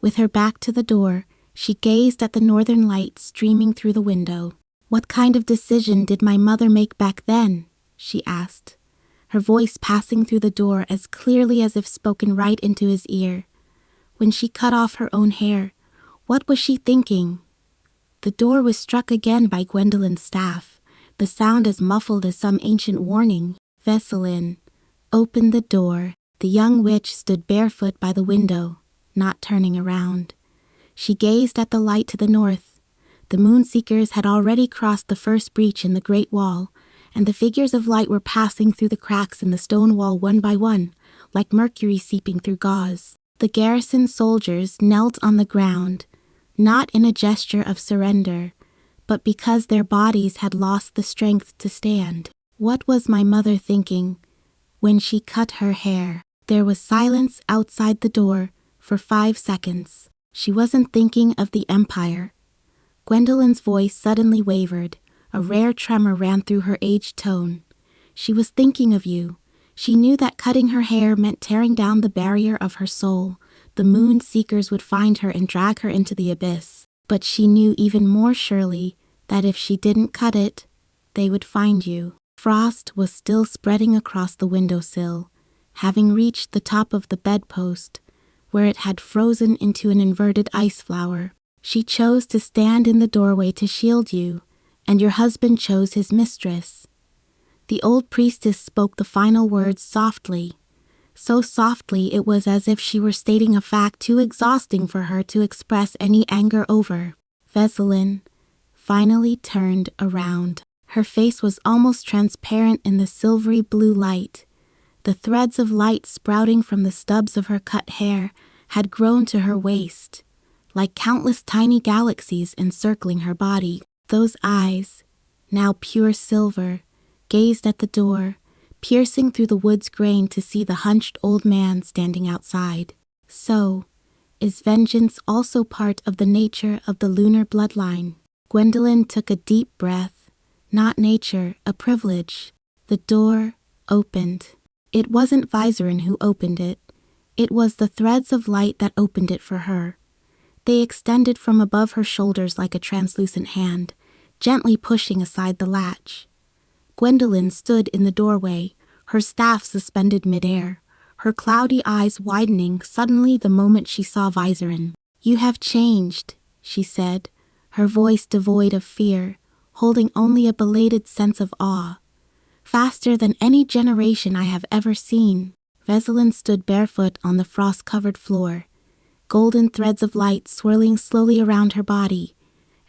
With her back to the door, she gazed at the northern light streaming through the window. What kind of decision did my mother make back then? She asked, her voice passing through the door as clearly as if spoken right into his ear. When she cut off her own hair, what was she thinking? The door was struck again by Gwendolyn's staff, the sound as muffled as some ancient warning. Veselin, open the door. The young witch stood barefoot by the window, not turning around. She gazed at the light to the north. The moon-seekers had already crossed the first breach in the great wall, and the figures of light were passing through the cracks in the stone wall one by one, like mercury seeping through gauze. The garrison soldiers knelt on the ground, not in a gesture of surrender, but because their bodies had lost the strength to stand. What was my mother thinking when she cut her hair? There was silence outside the door for 5 seconds. She wasn't thinking of the Empire. Gwendolyn's voice suddenly wavered. A rare tremor ran through her aged tone. She was thinking of you. She knew that cutting her hair meant tearing down the barrier of her soul. The moon seekers would find her and drag her into the abyss. But she knew even more surely that if she didn't cut it, they would find you. Frost was still spreading across the windowsill, having reached the top of the bedpost, where it had frozen into an inverted ice flower. She chose to stand in the doorway to shield you, and your husband chose his mistress. The old priestess spoke the final words softly, So softly it was as if she were stating a fact too exhausting for her to express any anger over. Veselin finally turned around. Her face was almost transparent in the silvery blue light. The threads of light sprouting from the stubs of her cut hair had grown to her waist, like countless tiny galaxies encircling her body. Those eyes, now pure silver, gazed at the door, piercing through the wood's grain to see the hunched old man standing outside. So, is vengeance also part of the nature of the lunar bloodline? Gwendolyn took a deep breath. Not nature, a privilege. The door opened. It wasn't Viserin who opened it. It was the threads of light that opened it for her. They extended from above her shoulders like a translucent hand, gently pushing aside the latch. Gwendolyn stood in the doorway, her staff suspended midair, her cloudy eyes widening suddenly the moment she saw Viserin. "You have changed," she said, her voice devoid of fear, holding only a belated sense of awe. "Faster than any generation I have ever seen." Veselin stood barefoot on the frost-covered floor, golden threads of light swirling slowly around her body,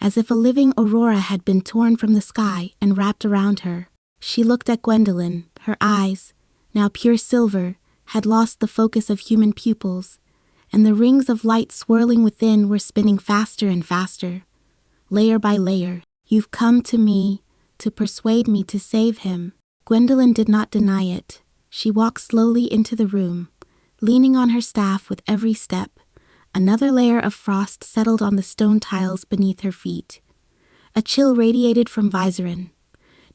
as if a living aurora had been torn from the sky and wrapped around her. She looked at Gwendolyn. Her eyes, now pure silver, had lost the focus of human pupils, and the rings of light swirling within were spinning faster and faster, layer by layer. "You've come to me to persuade me to save him." Gwendolyn did not deny it. She walked slowly into the room, leaning on her staff with every step. Another layer of frost settled on the stone tiles beneath her feet. A chill radiated from Viserin.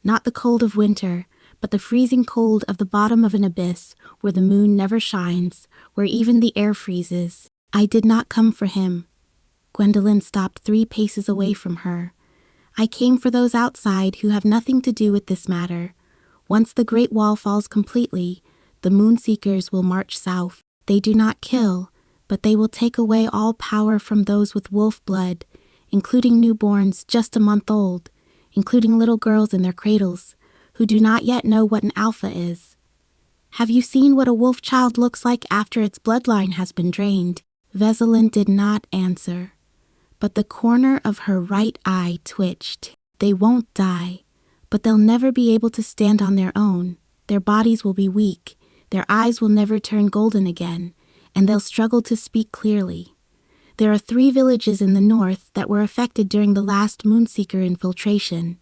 Not the cold of winter, but the freezing cold of the bottom of an abyss where the moon never shines, where even the air freezes. "I did not come for him." Gwendolyn stopped 3 paces away from her. "I came for those outside who have nothing to do with this matter. Once the Great Wall falls completely, the Moonseekers will march south. They do not kill, but they will take away all power from those with wolf blood, including newborns just a month old, including little girls in their cradles, who do not yet know what an alpha is. Have you seen what a wolf child looks like after its bloodline has been drained?" Veselin did not answer, but the corner of her right eye twitched. "They won't die, but they'll never be able to stand on their own. Their bodies will be weak, their eyes will never turn golden again, and they'll struggle to speak clearly. There are 3 villages in the north that were affected during the last Moonseeker infiltration.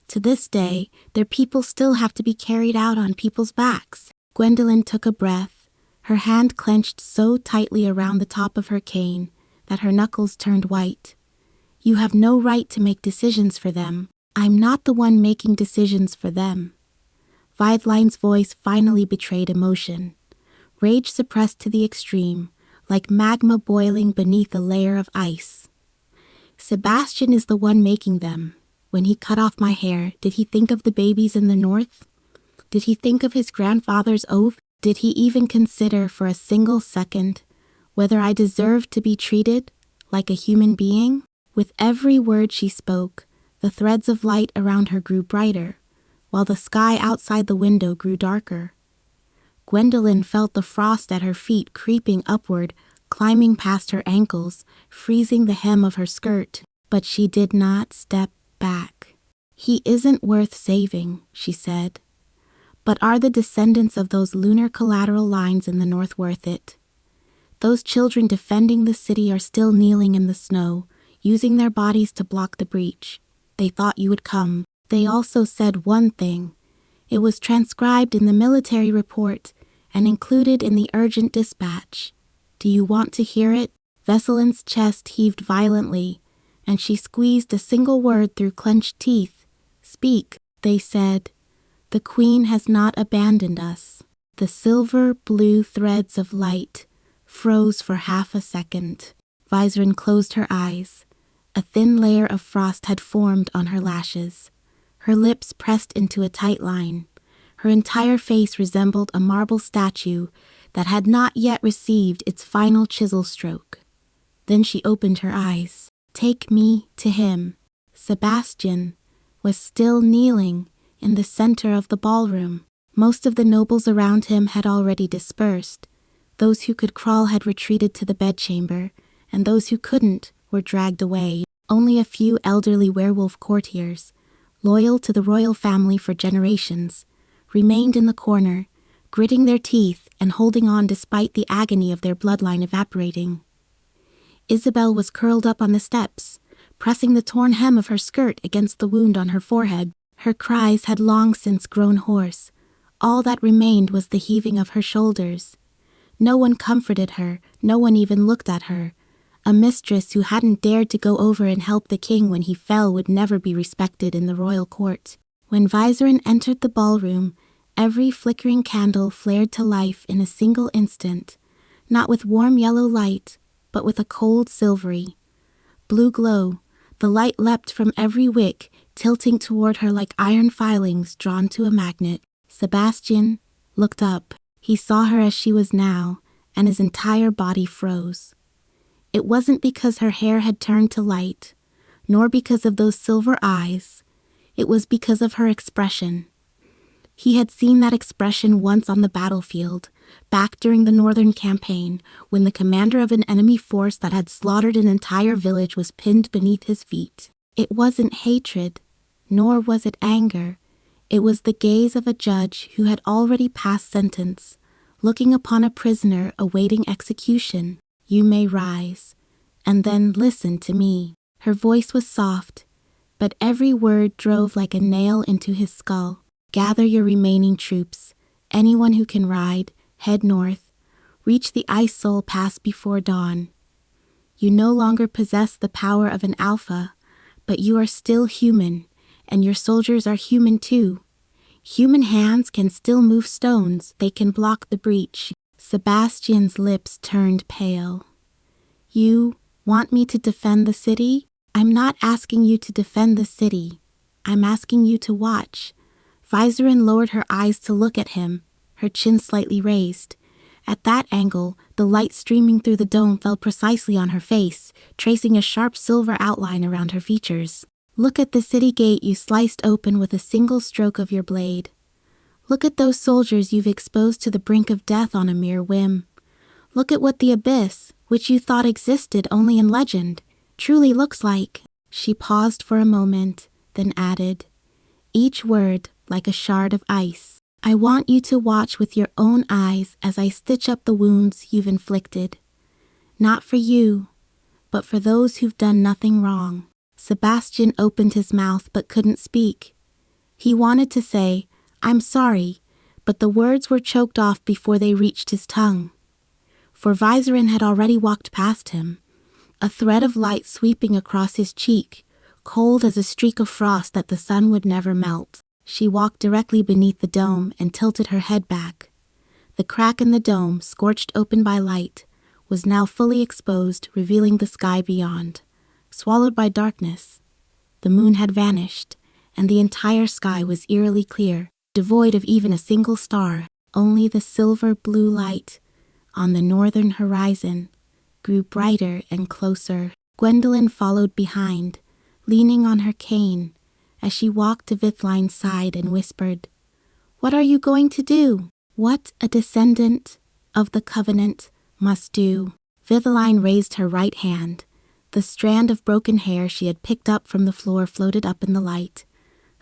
To this day, their people still have to be carried out on people's backs." Gwendolyn took a breath, her hand clenched so tightly around the top of her cane that her knuckles turned white. "You have no right to make decisions for them. I'm not the one making decisions for them." Videline's voice finally betrayed emotion, rage suppressed to the extreme, like magma boiling beneath a layer of ice. "Sebastian is the one making them. When he cut off my hair, did he think of the babies in the north? Did he think of his grandfather's oath? Did he even consider for a single second whether I deserved to be treated like a human being?" With every word she spoke, the threads of light around her grew brighter, while the sky outside the window grew darker. Gwendolyn felt the frost at her feet creeping upward, climbing past her ankles, freezing the hem of her skirt, but she did not step back. "He isn't worth saving," she said. "But are the descendants of those lunar collateral lines in the north worth it? Those children defending the city are still kneeling in the snow, using their bodies to block the breach. They thought you would come. They also said one thing. It was transcribed in the military report and included in the urgent dispatch. Do you want to hear it?" Veselin's chest heaved violently, and she squeezed a single word through clenched teeth. "Speak." "They said, 'The Queen has not abandoned us.'" The silver-blue threads of light froze for half a second. Viserin closed her eyes. A thin layer of frost had formed on her lashes. Her lips pressed into a tight line. Her entire face resembled a marble statue that had not yet received its final chisel stroke. Then she opened her eyes. "Take me to him." Sebastian was still kneeling in the center of the ballroom. Most of the nobles around him had already dispersed. Those who could crawl had retreated to the bedchamber, and those who couldn't were dragged away. Only a few elderly werewolf courtiers, loyal to the royal family for generations, remained in the corner, gritting their teeth and holding on despite the agony of their bloodline evaporating. Isabel was curled up on the steps, pressing the torn hem of her skirt against the wound on her forehead. Her cries had long since grown hoarse. All that remained was the heaving of her shoulders. No one comforted her, no one even looked at her. A mistress who hadn't dared to go over and help the king when he fell would never be respected in the royal court. When Vizerin entered the ballroom, every flickering candle flared to life in a single instant, not with warm yellow light, but with a cold silvery blue glow. The light leapt from every wick, tilting toward her like iron filings drawn to a magnet. Sebastian looked up. He saw her as she was now, and his entire body froze. It wasn't because her hair had turned to light, nor because of those silver eyes. It was because of her expression. He had seen that expression once on the battlefield, back during the Northern Campaign, when the commander of an enemy force that had slaughtered an entire village was pinned beneath his feet. It wasn't hatred, nor was it anger. It was the gaze of a judge who had already passed sentence, looking upon a prisoner awaiting execution. "You may rise, and then listen to me." Her voice was soft, but every word drove like a nail into his skull. "Gather your remaining troops. Anyone who can ride, head north. Reach the Ice Soul Pass before dawn. You no longer possess the power of an alpha, but you are still human, and your soldiers are human too. Human hands can still move stones. They can block the breach." Sebastian's lips turned pale. "You want me to defend the city? I'm not asking you to defend the city. I'm asking you to watch." Vizerin lowered her eyes to look at him, her chin slightly raised. At that angle, the light streaming through the dome fell precisely on her face, tracing a sharp silver outline around her features. "Look at the city gate you sliced open with a single stroke of your blade. Look at those soldiers you've exposed to the brink of death on a mere whim. Look at what the abyss, which you thought existed only in legend, truly looks like." She paused for a moment, then added, each word like a shard of ice. "I want you to watch with your own eyes as I stitch up the wounds you've inflicted. Not for you, but for those who've done nothing wrong." Sebastian opened his mouth but couldn't speak. He wanted to say, "I'm sorry," but the words were choked off before they reached his tongue. For Vizerin had already walked past him, a thread of light sweeping across his cheek, cold as a streak of frost that the sun would never melt. She walked directly beneath the dome and tilted her head back. The crack in the dome, scorched open by light, was now fully exposed, revealing the sky beyond. Swallowed by darkness, the moon had vanished, and the entire sky was eerily clear, devoid of even a single star. Only the silver-blue light on the northern horizon grew brighter and closer. Gwendolyn followed behind, leaning on her cane, as she walked to Vithline's side and whispered, "What are you going to do?" "What a descendant of the Covenant must do." Vithline raised her right hand. The strand of broken hair she had picked up from the floor floated up in the light,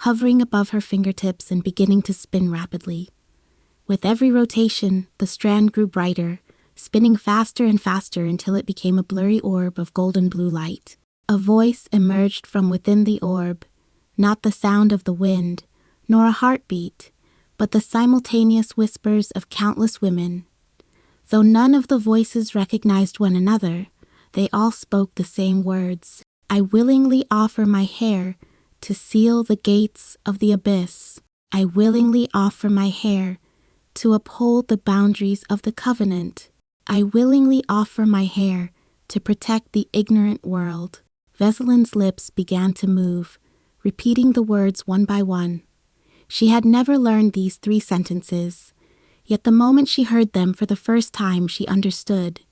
hovering above her fingertips and beginning to spin rapidly. With every rotation, the strand grew brighter, spinning faster and faster until it became a blurry orb of golden blue light. A voice emerged from within the orb, not the sound of the wind, nor a heartbeat, but the simultaneous whispers of countless women. Though none of the voices recognized one another, they all spoke the same words. "I willingly offer my hair to seal the gates of the abyss. I willingly offer my hair to uphold the boundaries of the covenant. I willingly offer my hair to protect the ignorant world." Veselin's lips began to move, repeating the words one by one. She had never learned these 3 sentences, yet the moment she heard them for the first time she understood.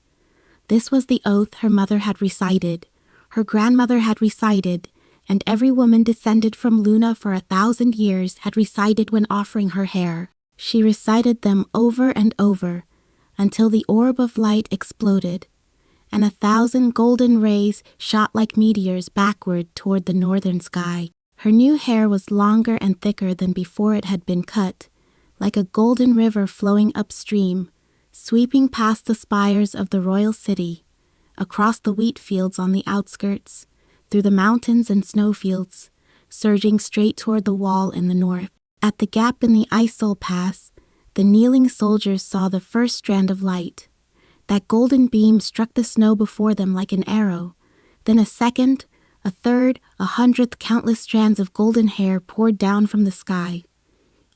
This was the oath her mother had recited, her grandmother had recited, and every woman descended from Luna for 1,000 years had recited when offering her hair. She recited them over and over, until the orb of light exploded, and 1,000 golden rays shot like meteors backward toward the northern sky. Her new hair was longer and thicker than before it had been cut, like a golden river flowing upstream, sweeping past the spires of the royal city, across the wheat fields on the outskirts, through the mountains and snowfields, surging straight toward the wall in the north. At the gap in the Isol Pass, the kneeling soldiers saw the first strand of light. That golden beam struck the snow before them like an arrow. Then a second, a third, 100th countless strands of golden hair poured down from the sky,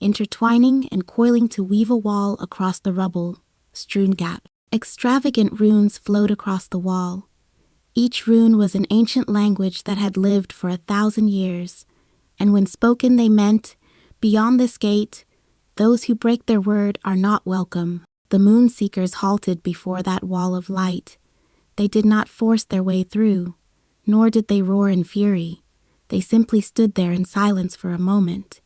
intertwining and coiling to weave a wall across the rubble-strewn gap. Extravagant runes flowed across the wall. Each rune was an ancient language that had lived for 1,000 years, and when spoken they meant, beyond this gate, those who break their word are not welcome. The moon seekers halted before that wall of light. They did not force their way through, nor did they roar in fury. They simply stood there in silence for a moment.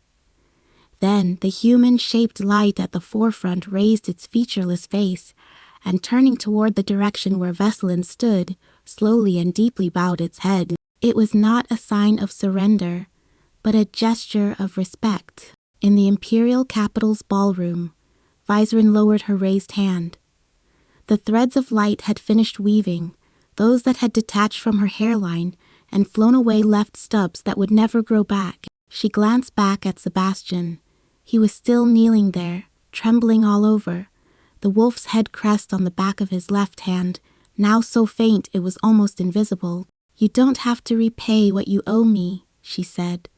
Then the human-shaped light at the forefront raised its featureless face, and turning toward the direction where Veselin stood, slowly and deeply bowed its head. It was not a sign of surrender, but a gesture of respect. In the imperial capital's ballroom, Vizerin lowered her raised hand. The threads of light had finished weaving. Those that had detached from her hairline and flown away left stubs that would never grow back. She glanced back at Sebastian. He was still kneeling there, trembling all over, the wolf's head crest on the back of his left hand, now so faint it was almost invisible. "You don't have to repay what you owe me," she said,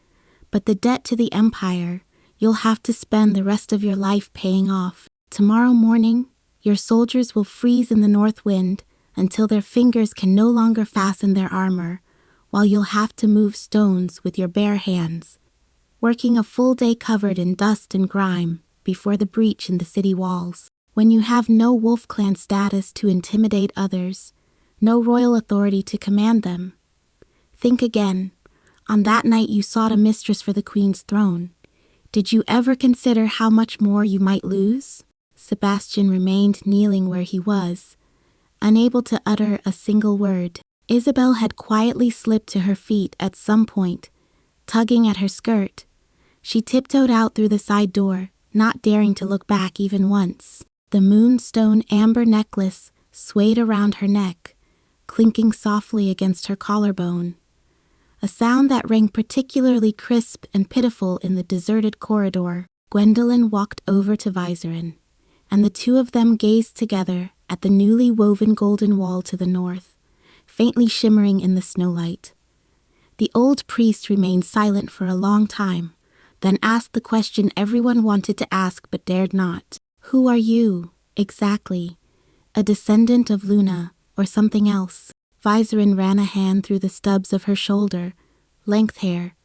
"but the debt to the Empire, you'll have to spend the rest of your life paying off. Tomorrow morning, your soldiers will freeze in the north wind until their fingers can no longer fasten their armor, while you'll have to move stones with your bare hands, working a full day covered in dust and grime before the breach in the city walls. When you have no wolf clan status to intimidate others, no royal authority to command them. Think again. On that night you sought a mistress for the queen's throne. Did you ever consider how much more you might lose?" Sebastian remained kneeling where he was, unable to utter a single word. Isabel had quietly slipped to her feet at some point, tugging at her skirt. She tiptoed out through the side door, not daring to look back even once. The moonstone amber necklace swayed around her neck, clinking softly against her collarbone, a sound that rang particularly crisp and pitiful in the deserted corridor. Gwendolen walked over to Vizerin, and the two of them gazed together at the newly woven golden wall to the north, faintly shimmering in the snowlight. The old priest remained silent for a long time, then asked the question everyone wanted to ask but dared not. "Who are you, exactly? A descendant of Luna, or something else?" Vizerin ran a hand through the stubs of her shoulder-length hair.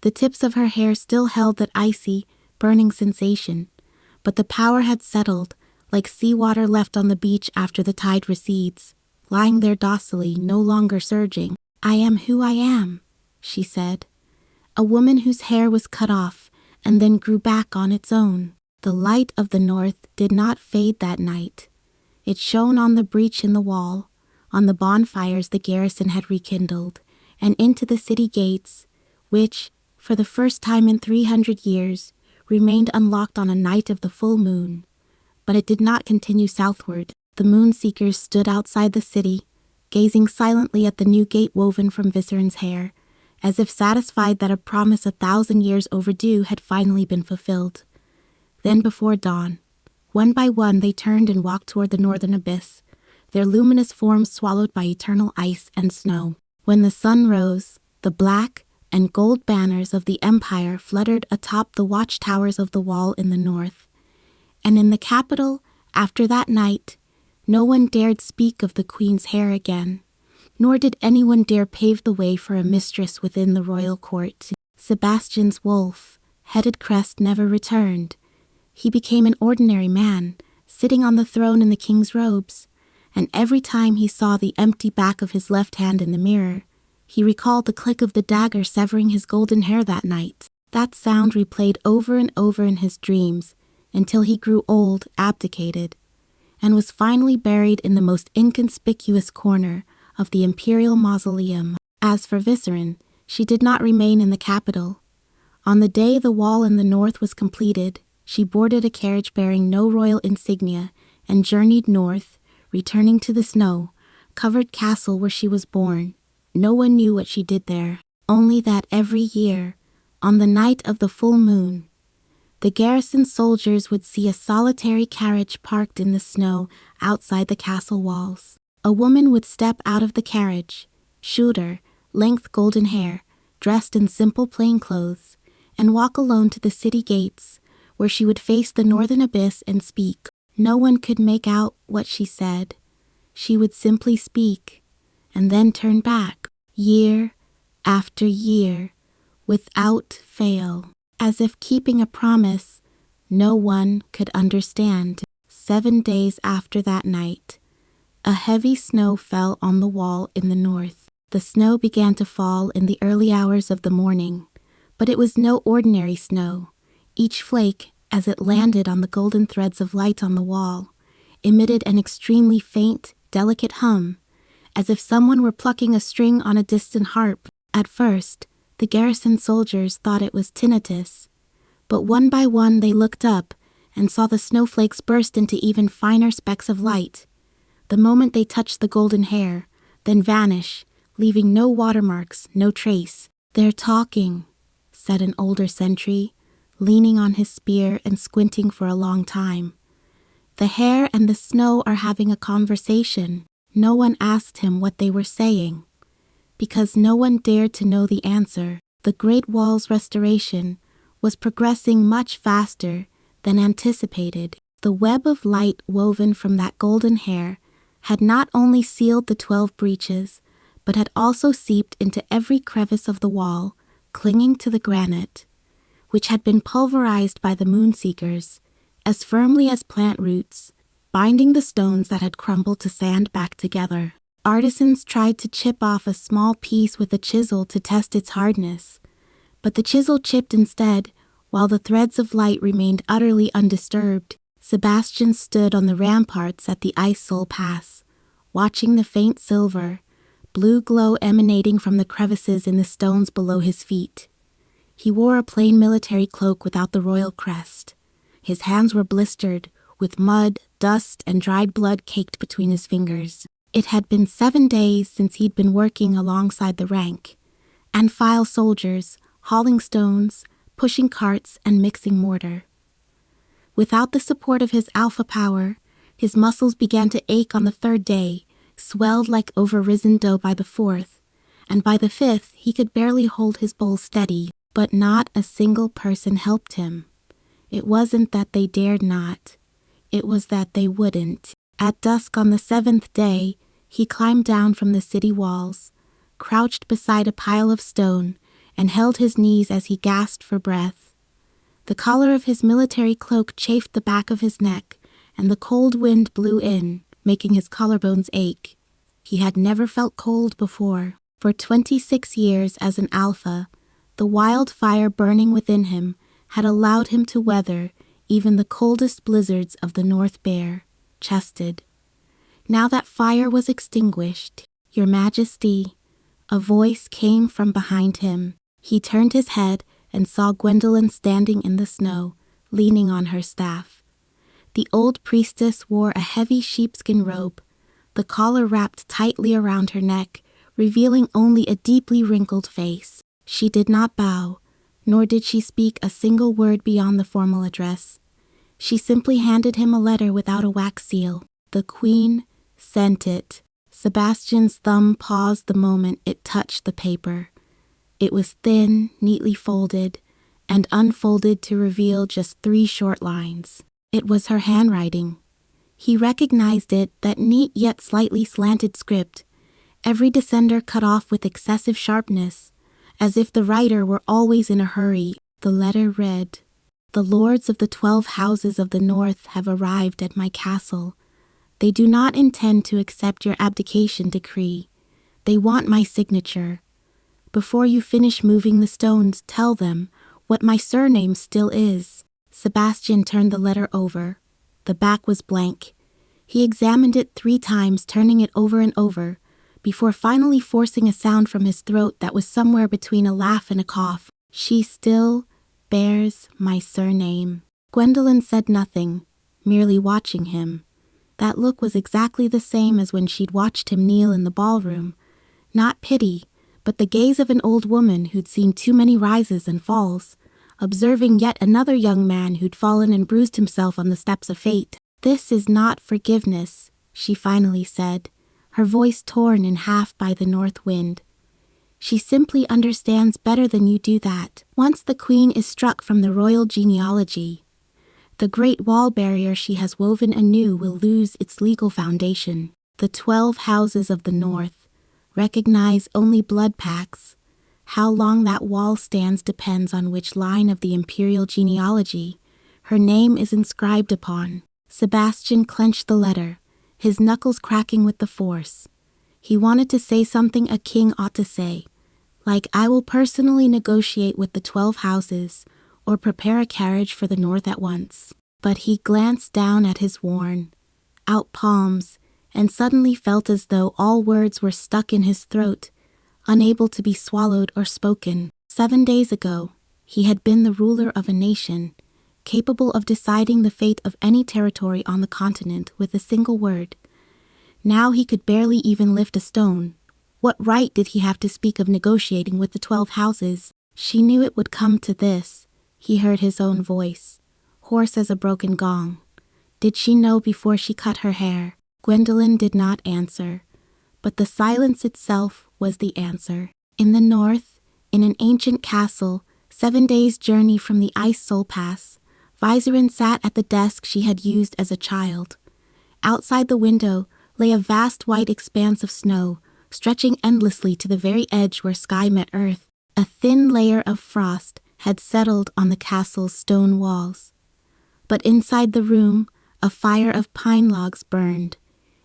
The tips of her hair still held that icy, burning sensation, but the power had settled, like seawater left on the beach after the tide recedes, lying there docilely, no longer surging. "I am who I am," she said. "A woman whose hair was cut off and then grew back on its own." The light of the north did not fade that night. It shone on the breach in the wall, on the bonfires the garrison had rekindled, and into the city gates, which, for the first time in 300 years, remained unlocked on a night of the full moon. But it did not continue southward. The moonseekers stood outside the city, gazing silently at the new gate woven from Viserin's hair, as if satisfied that a promise 1,000 years overdue had finally been fulfilled. Then before dawn, one by one they turned and walked toward the northern abyss, their luminous forms swallowed by eternal ice and snow. When the sun rose, the black and gold banners of the Empire fluttered atop the watchtowers of the wall in the north. And in the capital, after that night, no one dared speak of the queen's hair again, nor did anyone dare pave the way for a mistress within the royal court. Sebastian's wolf-headed crest never returned. He became an ordinary man, sitting on the throne in the king's robes, and every time he saw the empty back of his left hand in the mirror, he recalled the click of the dagger severing his golden hair that night. That sound replayed over and over in his dreams, until he grew old, abdicated, and was finally buried in the most inconspicuous corner of the imperial mausoleum. As for Vicerin, she did not remain in the capital. On the day the wall in the north was completed, she boarded a carriage bearing no royal insignia and journeyed north, returning to the snow-covered castle where she was born. No one knew what she did there, only that every year, on the night of the full moon, the garrison soldiers would see a solitary carriage parked in the snow outside the castle walls. A woman would step out of the carriage, shorter, length golden hair, dressed in simple plain clothes, and walk alone to the city gates, where she would face the northern abyss and speak. No one could make out what she said. She would simply speak, and then turn back, year after year, without fail, as if keeping a promise no one could understand. 7 days after that night, a heavy snow fell on the wall in the north. The snow began to fall in the early hours of the morning, but it was no ordinary snow. Each flake, as it landed on the golden threads of light on the wall, emitted an extremely faint, delicate hum, as if someone were plucking a string on a distant harp. At first, the garrison soldiers thought it was tinnitus, but one by one they looked up and saw the snowflakes burst into even finer specks of light, the moment they touched the golden hair, then vanish, leaving no watermarks, no trace. "They're talking," said an older sentry, leaning on his spear and squinting for a long time. "The hair and the snow are having a conversation." No one asked him what they were saying, because no one dared to know the answer. The Great Wall's restoration was progressing much faster than anticipated. The web of light woven from that golden hair had not only sealed the 12 breaches, but had also seeped into every crevice of the wall, clinging to the granite, which had been pulverized by the moonseekers, as firmly as plant roots, binding the stones that had crumbled to sand back together. Artisans tried to chip off a small piece with a chisel to test its hardness, but the chisel chipped instead, while the threads of light remained utterly undisturbed. Sebastian stood on the ramparts at the Ice Soul Pass, watching the faint silver, blue glow emanating from the crevices in the stones below his feet. He wore a plain military cloak without the royal crest. His hands were blistered, with mud, dust, and dried blood caked between his fingers. It had been 7 days since he'd been working alongside the rank and file soldiers, hauling stones, pushing carts, and mixing mortar. Without the support of his alpha power, his muscles began to ache on the 3rd day, swelled like over-risen dough by the 4th, and by the 5th he could barely hold his bowl steady. But not a single person helped him. It wasn't that they dared not. It was that they wouldn't. At dusk on the 7th day, he climbed down from the city walls, crouched beside a pile of stone, and held his knees as he gasped for breath. The collar of his military cloak chafed the back of his neck, and the cold wind blew in, making his collarbones ache. He had never felt cold before. For 26 years as an alpha, the wild fire burning within him had allowed him to weather even the coldest blizzards of the North bare-chested. Now that fire was extinguished, "Your Majesty," a voice came from behind him. He turned his head and saw Gwendolyn standing in the snow, leaning on her staff. The old priestess wore a heavy sheepskin robe, the collar wrapped tightly around her neck, revealing only a deeply wrinkled face. She did not bow, nor did she speak a single word beyond the formal address. She simply handed him a letter without a wax seal. The Queen sent it. Sebastian's thumb paused the moment it touched the paper. It was thin, neatly folded, and unfolded to reveal just 3 short lines. It was her handwriting. He recognized it, that neat yet slightly slanted script, every descender cut off with excessive sharpness, as if the writer were always in a hurry. The letter read, "The lords of the 12 houses of the north have arrived at my castle. They do not intend to accept your abdication decree. They want my signature. Before you finish moving the stones, tell them what my surname still is." Sebastian turned the letter over. The back was blank. He examined it 3 times, turning it over and over, before finally forcing a sound from his throat that was somewhere between a laugh and a cough. She still bears my surname. Gwendolyn said nothing, merely watching him. That look was exactly the same as when she'd watched him kneel in the ballroom. Not pity, but the gaze of an old woman who'd seen too many rises and falls, observing yet another young man who'd fallen and bruised himself on the steps of fate. "This is not forgiveness," she finally said, her voice torn in half by the north wind. "She simply understands better than you do that. Once the queen is struck from the royal genealogy, the great wall barrier she has woven anew will lose its legal foundation. The 12 houses of the north recognize only blood pacts. How long that wall stands depends on which line of the imperial genealogy her name is inscribed upon." Sebastian clenched the letter, his knuckles cracking with the force. He wanted to say something a king ought to say, like, "I will personally negotiate with the 12 houses, or prepare a carriage for the north at once." But he glanced down at his worn out palms and suddenly felt as though all words were stuck in his throat, unable to be swallowed or spoken. 7 days ago, he had been the ruler of a nation, capable of deciding the fate of any territory on the continent with a single word. Now he could barely even lift a stone. What right did he have to speak of negotiating with the 12 houses? She knew it would come to this. He heard his own voice, hoarse as a broken gong. Did she know before she cut her hair? Gwendolyn did not answer, but the silence itself was the answer. In the north, in an ancient castle, 7 days' journey from the Ice Soul Pass, Vizerin sat at the desk she had used as a child. Outside the window lay a vast white expanse of snow, stretching endlessly to the very edge where sky met earth. A thin layer of frost had settled on the castle's stone walls. But inside the room, a fire of pine logs burned,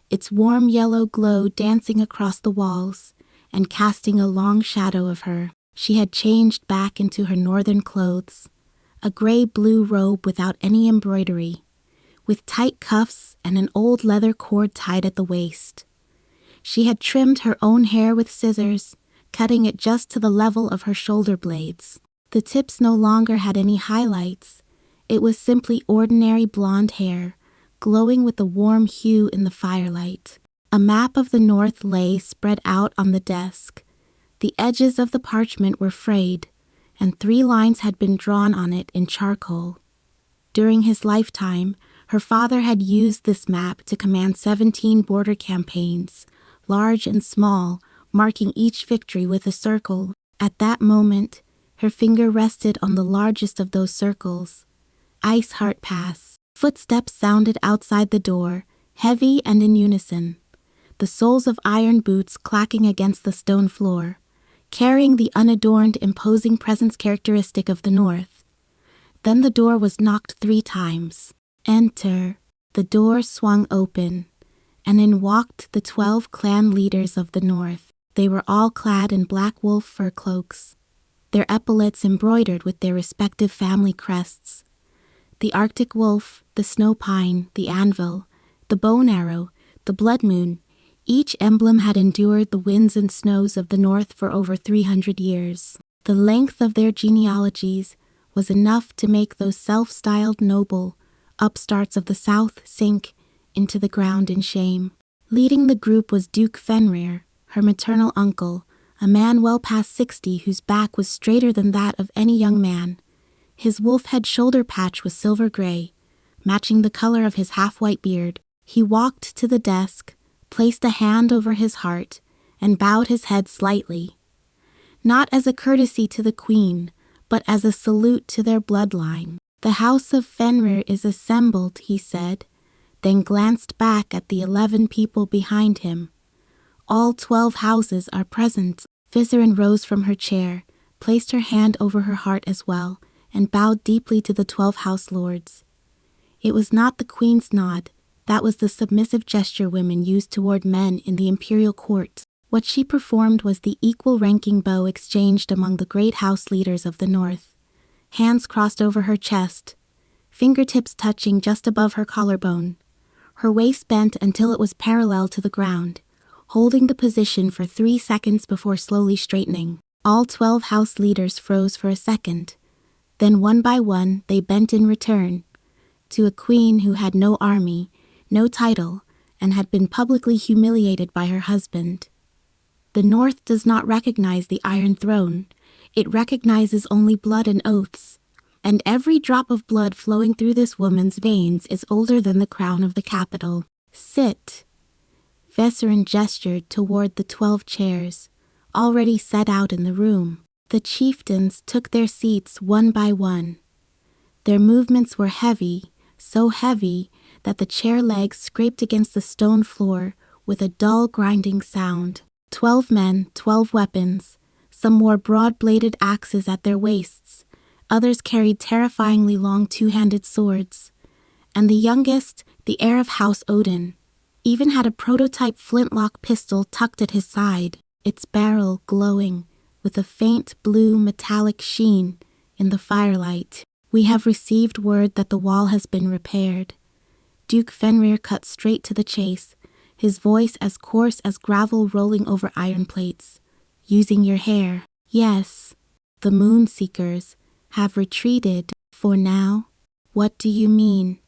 its warm yellow glow dancing across the walls and casting a long shadow of her. She had changed back into her northern clothes, a gray-blue robe without any embroidery, with tight cuffs and an old leather cord tied at the waist. She had trimmed her own hair with scissors, cutting it just to the level of her shoulder blades. The tips no longer had any highlights. It was simply ordinary blonde hair, glowing with a warm hue in the firelight. A map of the north lay spread out on the desk. The edges of the parchment were frayed, and 3 lines had been drawn on it in charcoal. During his lifetime, her father had used this map to command 17 border campaigns, large and small, marking each victory with a circle. At that moment, her finger rested on the largest of those circles, Ice Heart Pass. Footsteps sounded outside the door, heavy and in unison, the soles of iron boots clacking against the stone floor, carrying the unadorned, imposing presence characteristic of the north. Then the door was knocked 3 times. "Enter." The door swung open, and in walked the 12 clan leaders of the north. They were all clad in black wolf fur cloaks, their epaulets embroidered with their respective family crests. The Arctic wolf, the snow pine, the anvil, the bow and arrow, the blood moon, each emblem had endured the winds and snows of the north for over 300 years. The length of their genealogies was enough to make those self-styled noble upstarts of the south sink into the ground in shame. Leading the group was Duke Fenrir, her maternal uncle, a man well past 60 whose back was straighter than that of any young man. His wolf-head shoulder patch was silver gray, matching the color of his half-white beard. He walked to the desk, placed a hand over his heart, and bowed his head slightly. Not as a courtesy to the queen, but as a salute to their bloodline. "The house of Fenrir is assembled," he said, then glanced back at the 11 people behind him. "All 12 houses are present." Vizerin rose from her chair, placed her hand over her heart as well, and bowed deeply to the 12 house lords. It was not the queen's nod, that was the submissive gesture women used toward men in the imperial court. What she performed was the equal-ranking bow exchanged among the great house leaders of the north. Hands crossed over her chest, fingertips touching just above her collarbone. Her waist bent until it was parallel to the ground, holding the position for 3 seconds before slowly straightening. All 12 house leaders froze for a second. Then one by one they bent in return, to a queen who had no army, no title, and had been publicly humiliated by her husband. The North does not recognize the Iron Throne. It recognizes only blood and oaths. And every drop of blood flowing through this woman's veins is older than the crown of the capital. Sit. Vesserin gestured toward the 12 chairs, already set out in the room. The chieftains took their seats one by one. Their movements were heavy, so heavy that the chair legs scraped against the stone floor with a dull grinding sound. 12 men, 12 weapons. Some wore broad-bladed axes at their waists. Others carried terrifyingly long two-handed swords. And the youngest, the heir of House Odin, even had a prototype flintlock pistol tucked at his side, its barrel glowing with a faint blue metallic sheen in the firelight. We have received word that the wall has been repaired. Duke Fenrir cut straight to the chase, his voice as coarse as gravel rolling over iron plates. Using your hair. Yes, the Moon Seekers have retreated, for now. What do you mean,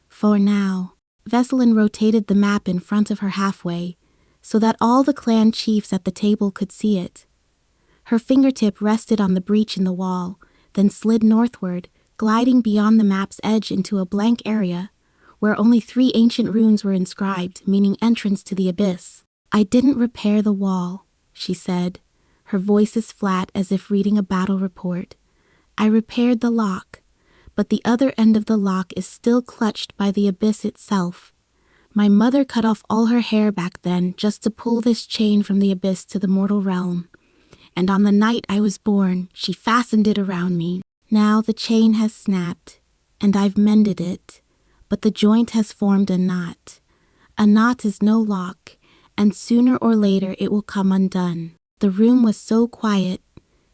for now? Vesselin rotated the map in front of her halfway, so that all the clan chiefs at the table could see it. Her fingertip rested on the breach in the wall, then slid northward, gliding beyond the map's edge into a blank area, where only 3 ancient runes were inscribed, meaning entrance to the abyss. I didn't repair the wall, she said, her voice as flat as if reading a battle report. I repaired the lock, but the other end of the lock is still clutched by the abyss itself. My mother cut off all her hair back then just to pull this chain from the abyss to the mortal realm. And on the night I was born, she fastened it around me. Now the chain has snapped, and I've mended it, but the joint has formed a knot. A knot is no lock, and sooner or later it will come undone. The room was so quiet,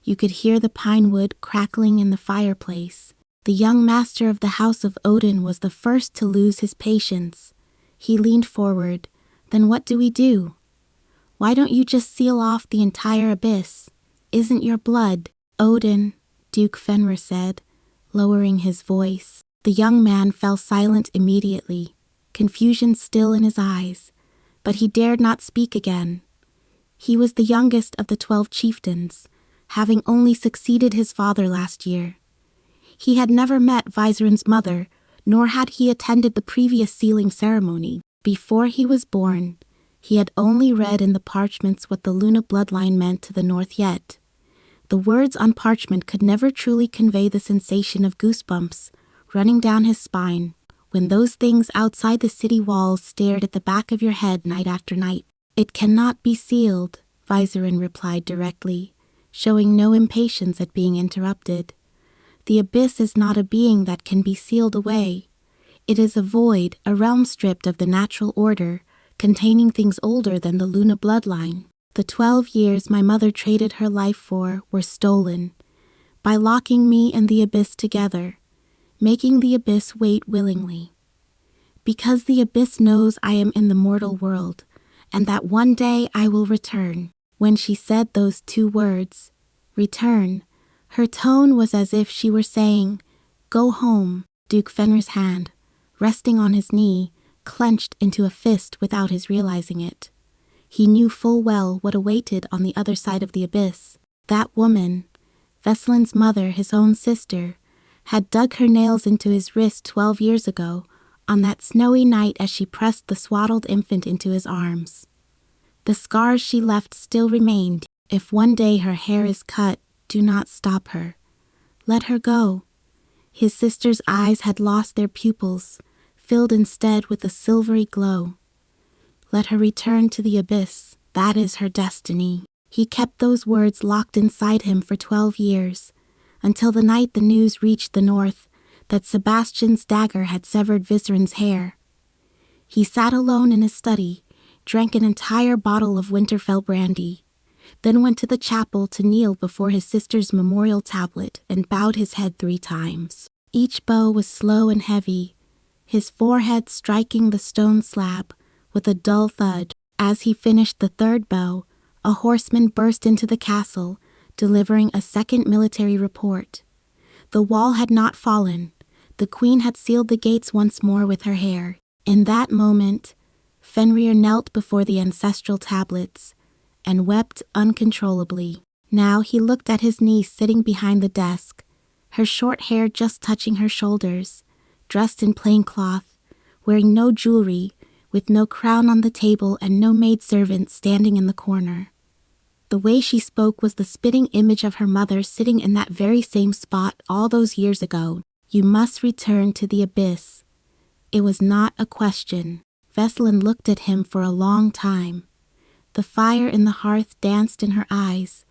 you could hear the pine wood crackling in the fireplace. The young master of the House of Odin was the first to lose his patience. He leaned forward. Then what do we do? Why don't you just seal off the entire abyss? Isn't your blood? Odin, Duke Fenrir said, lowering his voice. The young man fell silent immediately, confusion still in his eyes, but he dared not speak again. He was the youngest of the 12 chieftains, having only succeeded his father last year. He had never met Viserin's mother, nor had he attended the previous sealing ceremony. Before he was born, he had only read in the parchments what the Luna bloodline meant to the North yet. The words on parchment could never truly convey the sensation of goosebumps running down his spine when those things outside the city walls stared at the back of your head night after night. It cannot be sealed, Viserin replied directly, showing no impatience at being interrupted. The abyss is not a being that can be sealed away. It is a void, a realm stripped of the natural order, containing things older than the Luna bloodline. The 12 years my mother traded her life for were stolen, by locking me and the abyss together, making the abyss wait willingly. Because the abyss knows I am in the mortal world, and that one day I will return. When she said those 2 words, return, her tone was as if she were saying, go home. Duke Fenrir's hand, resting on his knee, clenched into a fist without his realizing it. He knew full well what awaited on the other side of the abyss. That woman, Vesselin's mother, his own sister, had dug her nails into his wrist 12 years ago, on that snowy night as she pressed the swaddled infant into his arms. The scars she left still remained. If one day her hair is cut, do not stop her. Let her go. His sister's eyes had lost their pupils, filled instead with a silvery glow. Let her return to the abyss. That is her destiny. He kept those words locked inside him for 12 years, until the night the news reached the north that Sebastian's dagger had severed Viserin's hair. He sat alone in his study, drank an entire bottle of Winterfell brandy, then went to the chapel to kneel before his sister's memorial tablet and bowed his head 3 times. Each bow was slow and heavy, his forehead striking the stone slab with a dull thud. As he finished the third bow, a horseman burst into the castle, delivering a second military report. The wall had not fallen. The queen had sealed the gates once more with her hair. In that moment, Fenrir knelt before the ancestral tablets and wept uncontrollably. Now he looked at his niece sitting behind the desk, her short hair just touching her shoulders, dressed in plain cloth, wearing no jewelry, with no crown on the table and no maidservant standing in the corner. The way she spoke was the spitting image of her mother sitting in that very same spot all those years ago. You must return to the abyss. It was not a question. Veselin looked at him for a long time. The fire in the hearth danced in her eyes,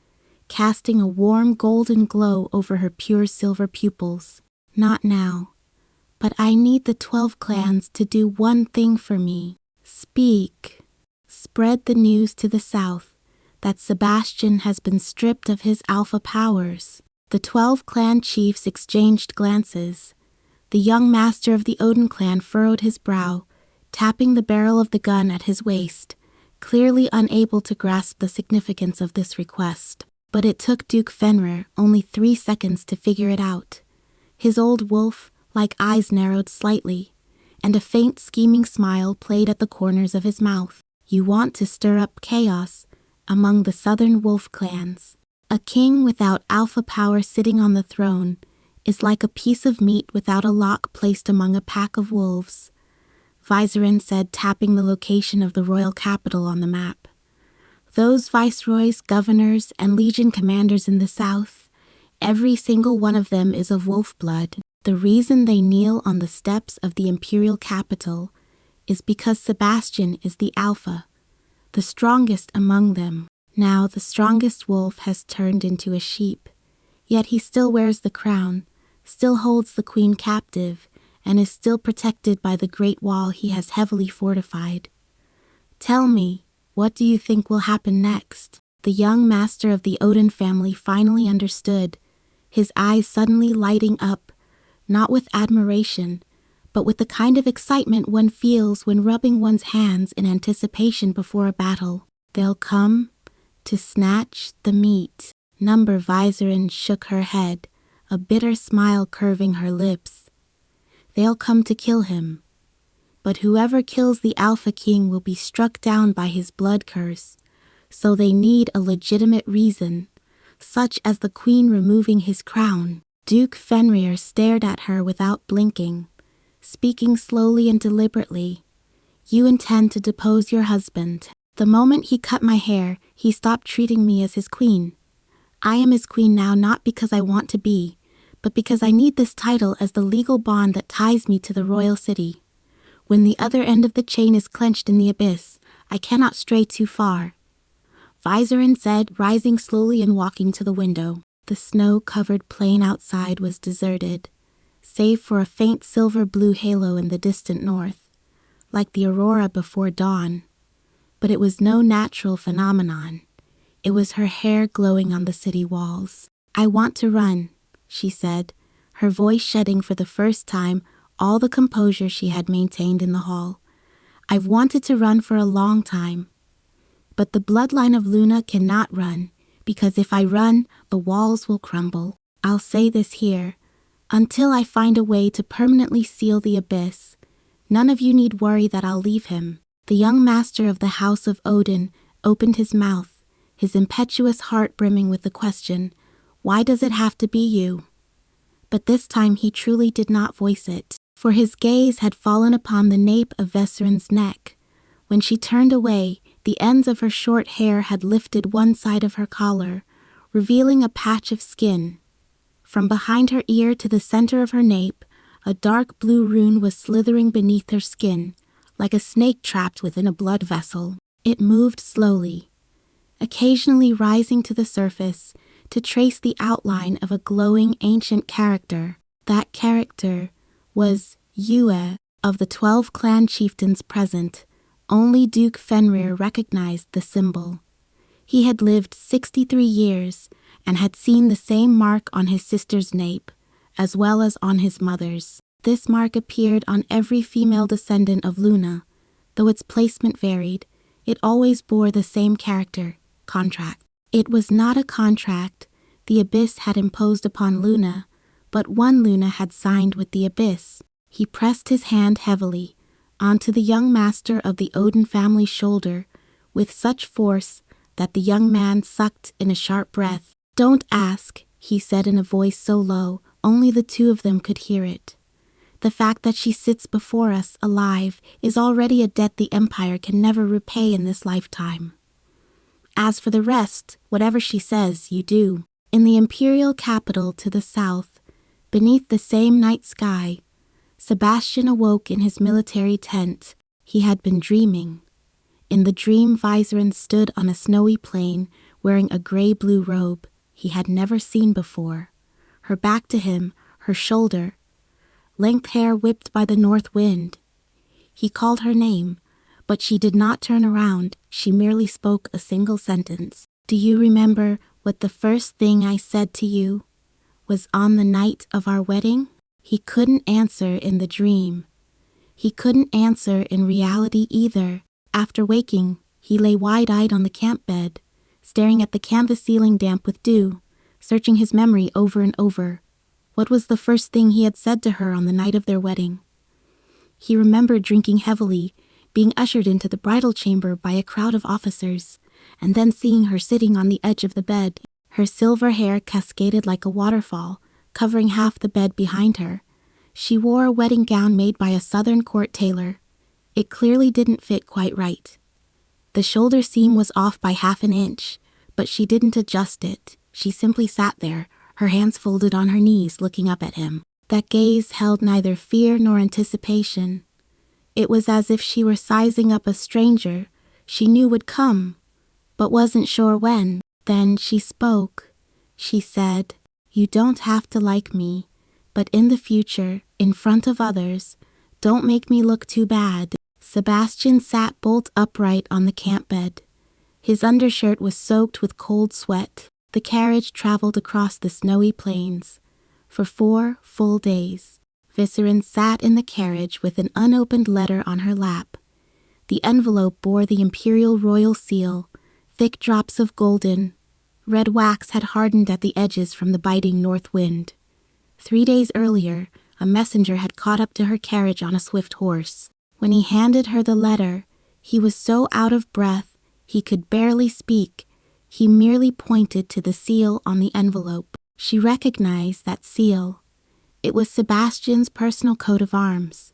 casting a warm golden glow over her pure silver pupils. Not now. But I need the 12 clans to do one thing for me. Speak. Spread the news to the south that Sebastian has been stripped of his alpha powers. The 12 clan chiefs exchanged glances. The young master of the Odin clan furrowed his brow, tapping the barrel of the gun at his waist, clearly unable to grasp the significance of this request. But it took Duke Fenrir only 3 seconds to figure it out. His old wolf-like eyes narrowed slightly, and a faint scheming smile played at the corners of his mouth. You want to stir up chaos among the southern wolf clans. A king without alpha power sitting on the throne is like a piece of meat without a lock placed among a pack of wolves, Vicerin said, tapping the location of the royal capital on the map. Those viceroys, governors, and legion commanders in the south, every single one of them is of wolf blood. The reason they kneel on the steps of the imperial capital is because Sebastian is the alpha, the strongest among them. Now the strongest wolf has turned into a sheep, yet he still wears the crown, still holds the queen captive, and is still protected by the great wall he has heavily fortified. Tell me, what do you think will happen next? The young master of the Odin family finally understood, his eyes suddenly lighting up, not with admiration, but with the kind of excitement one feels when rubbing one's hands in anticipation before a battle. They'll come to snatch the meat. Number Vicerin shook her head, a bitter smile curving her lips. They'll come to kill him. But whoever kills the Alpha King will be struck down by his blood curse, so they need a legitimate reason, such as the Queen removing his crown. Duke Fenrir stared at her without blinking, speaking slowly and deliberately. You intend to depose your husband. The moment he cut my hair, he stopped treating me as his queen. I am his queen now not because I want to be, but because I need this title as the legal bond that ties me to the royal city. When the other end of the chain is clenched in the abyss, I cannot stray too far. Vicerin said, rising slowly and walking to the window. The snow-covered plain outside was deserted, save for a faint silver-blue halo in the distant north, like the aurora before dawn. But it was no natural phenomenon. It was her hair glowing on the city walls. I want to run, she said, her voice shedding for the first time all the composure she had maintained in the hall. I've wanted to run for a long time. But the bloodline of Luna cannot run, because if I run, the walls will crumble. I'll say this here. Until I find a way to permanently seal the abyss, none of you need worry that I'll leave him. The young master of the House of Odin opened his mouth, his impetuous heart brimming with the question, why does it have to be you? But this time he truly did not voice it, for his gaze had fallen upon the nape of Veserin's neck. When she turned away, the ends of her short hair had lifted one side of her collar, revealing a patch of skin. From behind her ear to the center of her nape, a dark blue rune was slithering beneath her skin, like a snake trapped within a blood vessel. It moved slowly, occasionally rising to the surface to trace the outline of a glowing ancient character. That character was Yue. Of the 12 clan chieftains present, only Duke Fenrir recognized the symbol. He had lived 63 years and had seen the same mark on his sister's nape, as well as on his mother's. This mark appeared on every female descendant of Luna. Though its placement varied, it always bore the same character: contract. It was not a contract the Abyss had imposed upon Luna, but one Luna had signed with the Abyss. He pressed his hand heavily onto the young master of the Odin family's shoulder with such force that the young man sucked in a sharp breath. "Don't ask," he said in a voice so low only the two of them could hear it. "The fact that she sits before us alive is already a debt the Empire can never repay in this lifetime. As for the rest, whatever she says, you do." In the imperial capital to the south, beneath the same night sky, Sebastian awoke in his military tent. He had been dreaming. In the dream, Viserin stood on a snowy plain wearing a gray-blue robe he had never seen before. Her back to him, her shoulder, length hair whipped by the north wind. He called her name, but she did not turn around. She merely spoke a single sentence. "Do you remember what the first thing I said to you was on the night of our wedding?" He couldn't answer in the dream. He couldn't answer in reality either. After waking, he lay wide-eyed on the camp bed, staring at the canvas ceiling damp with dew, searching his memory over and over. What was the first thing he had said to her on the night of their wedding? He remembered drinking heavily, being ushered into the bridal chamber by a crowd of officers, and then seeing her sitting on the edge of the bed. Her silver hair cascaded like a waterfall, covering half the bed behind her. She wore a wedding gown made by a southern court tailor. It clearly didn't fit quite right. The shoulder seam was off by half an inch, but she didn't adjust it. She simply sat there, her hands folded on her knees, looking up at him. That gaze held neither fear nor anticipation. It was as if she were sizing up a stranger she knew would come, but wasn't sure when. Then she spoke. She said, "You don't have to like me, but in the future, in front of others, don't make me look too bad." Sebastian sat bolt upright on the camp bed. His undershirt was soaked with cold sweat. The carriage traveled across the snowy plains. For 4 full days, Viserin sat in the carriage with an unopened letter on her lap. The envelope bore the imperial royal seal. Thick drops of golden red wax had hardened at the edges from the biting north wind. 3 days earlier, a messenger had caught up to her carriage on a swift horse. When he handed her the letter, he was so out of breath he could barely speak. He merely pointed to the seal on the envelope. She recognized that seal. It was Sebastian's personal coat of arms.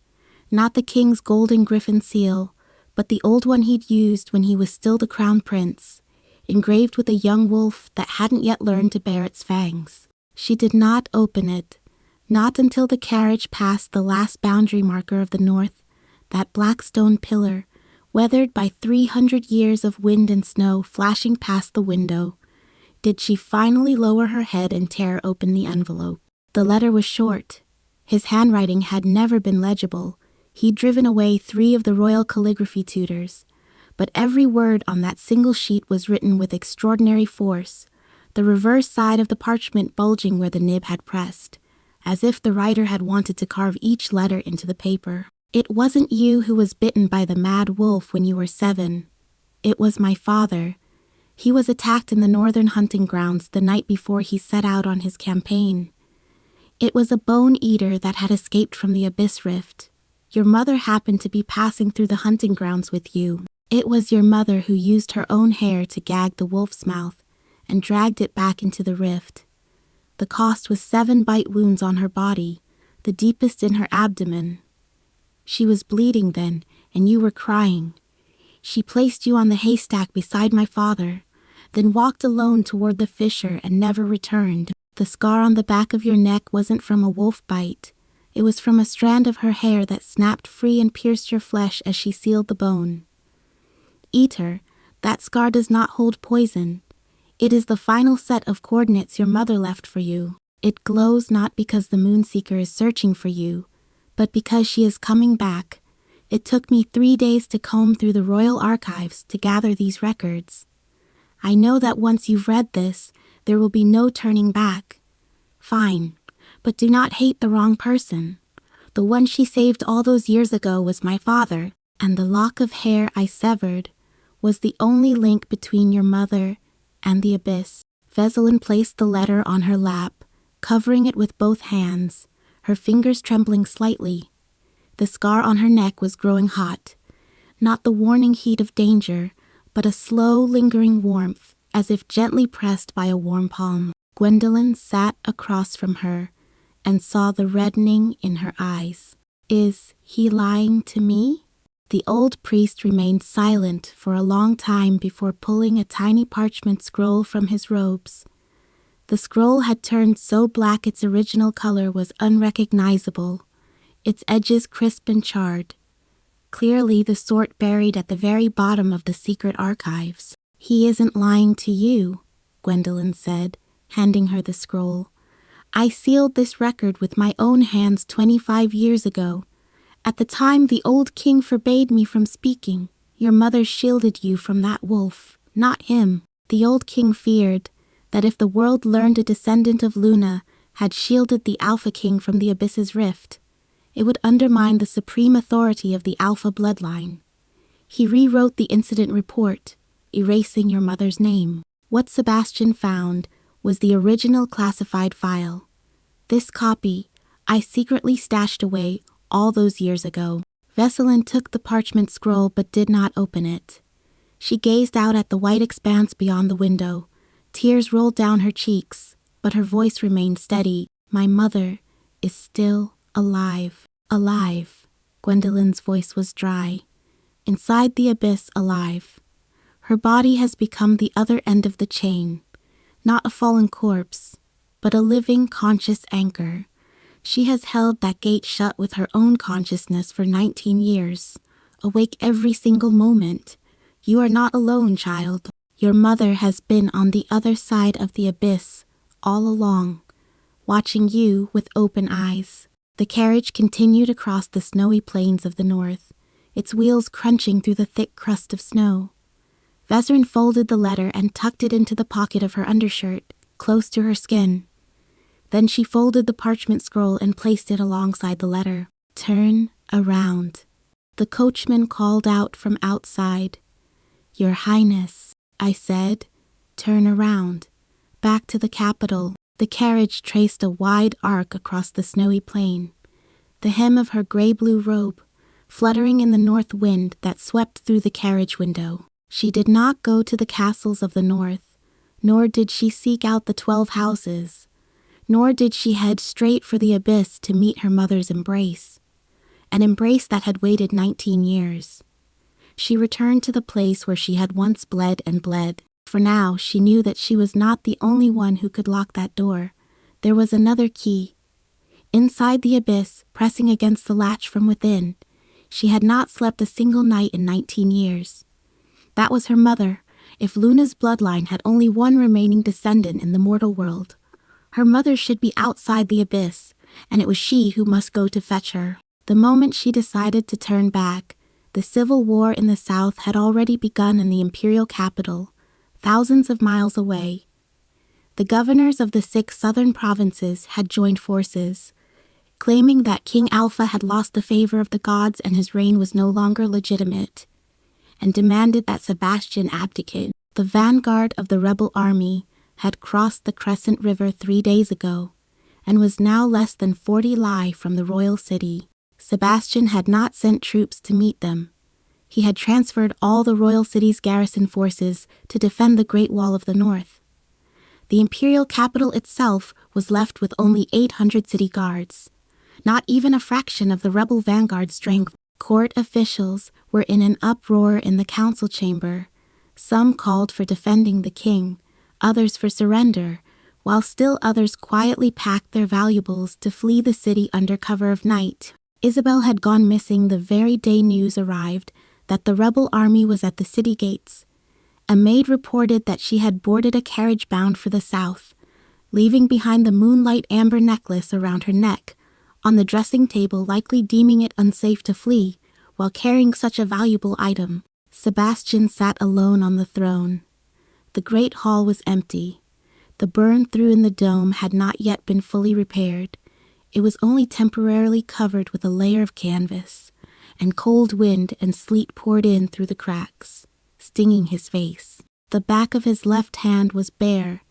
Not the king's golden griffin seal, but the old one he'd used when he was still the crown prince, engraved with a young wolf that hadn't yet learned to bear its fangs. She did not open it, not until the carriage passed the last boundary marker of the north, that black stone pillar, weathered by 300 years of wind and snow flashing past the window, did she finally lower her head and tear open the envelope. The letter was short. His handwriting had never been legible. He'd driven away 3 of the royal calligraphy tutors, but every word on that single sheet was written with extraordinary force, the reverse side of the parchment bulging where the nib had pressed, as if the writer had wanted to carve each letter into the paper. "It wasn't you who was bitten by the mad wolf when you were 7. It was my father. He was attacked in the northern hunting grounds the night before he set out on his campaign. It was a bone-eater that had escaped from the Abyss Rift. Your mother happened to be passing through the hunting grounds with you. It was your mother who used her own hair to gag the wolf's mouth and dragged it back into the rift. The cost was 7 bite wounds on her body, the deepest in her abdomen. She was bleeding then, and you were crying. She placed you on the haystack beside my father, then walked alone toward the fissure and never returned. The scar on the back of your neck wasn't from a wolf bite. It was from a strand of her hair that snapped free and pierced your flesh as she sealed the bone. Eat her. That scar does not hold poison. It is the final set of coordinates your mother left for you. It glows not because the Moonseeker is searching for you, but because she is coming back. It took me 3 days to comb through the royal archives to gather these records. I know that once you've read this, there will be no turning back. Fine. But do not hate the wrong person. The one she saved all those years ago was my father, and the lock of hair I severed was the only link between your mother and the abyss." Veselin placed the letter on her lap, covering it with both hands, her fingers trembling slightly. The scar on her neck was growing hot, not the warning heat of danger, but a slow, lingering warmth, as if gently pressed by a warm palm. Gwendolyn sat across from her and saw the reddening in her eyes. "Is he lying to me?" The old priest remained silent for a long time before pulling a tiny parchment scroll from his robes. The scroll had turned so black its original color was unrecognizable, its edges crisp and charred. Clearly the sort buried at the very bottom of the secret archives. "He isn't lying to you," Gwendolyn said, handing her the scroll. "I sealed this record with my own hands 25 years ago. At the time the old king forbade me from speaking. Your mother shielded you from that wolf, not him." The old king feared that if the world learned a descendant of Luna had shielded the Alpha King from the Abyss's rift, it would undermine the supreme authority of the Alpha bloodline. He rewrote the incident report, erasing your mother's name. What Sebastian found was the original classified file. This copy I secretly stashed away all those years ago. Veselin took the parchment scroll but did not open it. She gazed out at the white expanse beyond the window. Tears rolled down her cheeks, but her voice remained steady. "My mother is still alive." "Alive." Gwendolyn's voice was dry. "Inside the abyss, alive. Her body has become the other end of the chain. Not a fallen corpse, but a living, conscious anchor. She has held that gate shut with her own consciousness for 19 years, awake every single moment. You are not alone, child. Your mother has been on the other side of the abyss all along, watching you with open eyes." The carriage continued across the snowy plains of the north, its wheels crunching through the thick crust of snow. Veselin folded the letter and tucked it into the pocket of her undershirt, close to her skin. Then she folded the parchment scroll and placed it alongside the letter. "Turn around." The coachman called out from outside. "Your Highness," I said, "turn around." Back to the capital. The carriage traced a wide arc across the snowy plain, the hem of her gray-blue robe fluttering in the north wind that swept through the carriage window. She did not go to the castles of the north, nor did she seek out the 12 houses, nor did she head straight for the abyss to meet her mother's embrace, an embrace that had waited 19 years. She returned to the place where she had once bled and bled. For now, she knew that she was not the only one who could lock that door. There was another key. Inside the abyss, pressing against the latch from within, she had not slept a single night in 19 years. That was her mother. If Luna's bloodline had only one remaining descendant in the mortal world, her mother should be outside the abyss, and it was she who must go to fetch her. The moment she decided to turn back, the civil war in the south had already begun in the imperial capital, thousands of miles away. The governors of the 6 southern provinces had joined forces, claiming that King Alpha had lost the favor of the gods and his reign was no longer legitimate, and demanded that Sebastian abdicate. The vanguard of the rebel army had crossed the Crescent River 3 days ago, and was now less than 40 li from the royal city. Sebastian had not sent troops to meet them. He had transferred all the royal city's garrison forces to defend the Great Wall of the North. The imperial capital itself was left with only 800 city guards, not even a fraction of the rebel vanguard's strength. Court officials were in an uproar in the council chamber. Some called for defending the king, others for surrender, while still others quietly packed their valuables to flee the city under cover of night. Isabel had gone missing the very day news arrived that the rebel army was at the city gates. A maid reported that she had boarded a carriage bound for the south, leaving behind the moonlight amber necklace around her neck, on the dressing table, likely deeming it unsafe to flee while carrying such a valuable item. Sebastian sat alone on the throne. The great hall was empty. The burn through in the dome had not yet been fully repaired, It was only temporarily covered with a layer of canvas, and cold wind and sleet poured in through the cracks, stinging his face. The back of his left hand was bare.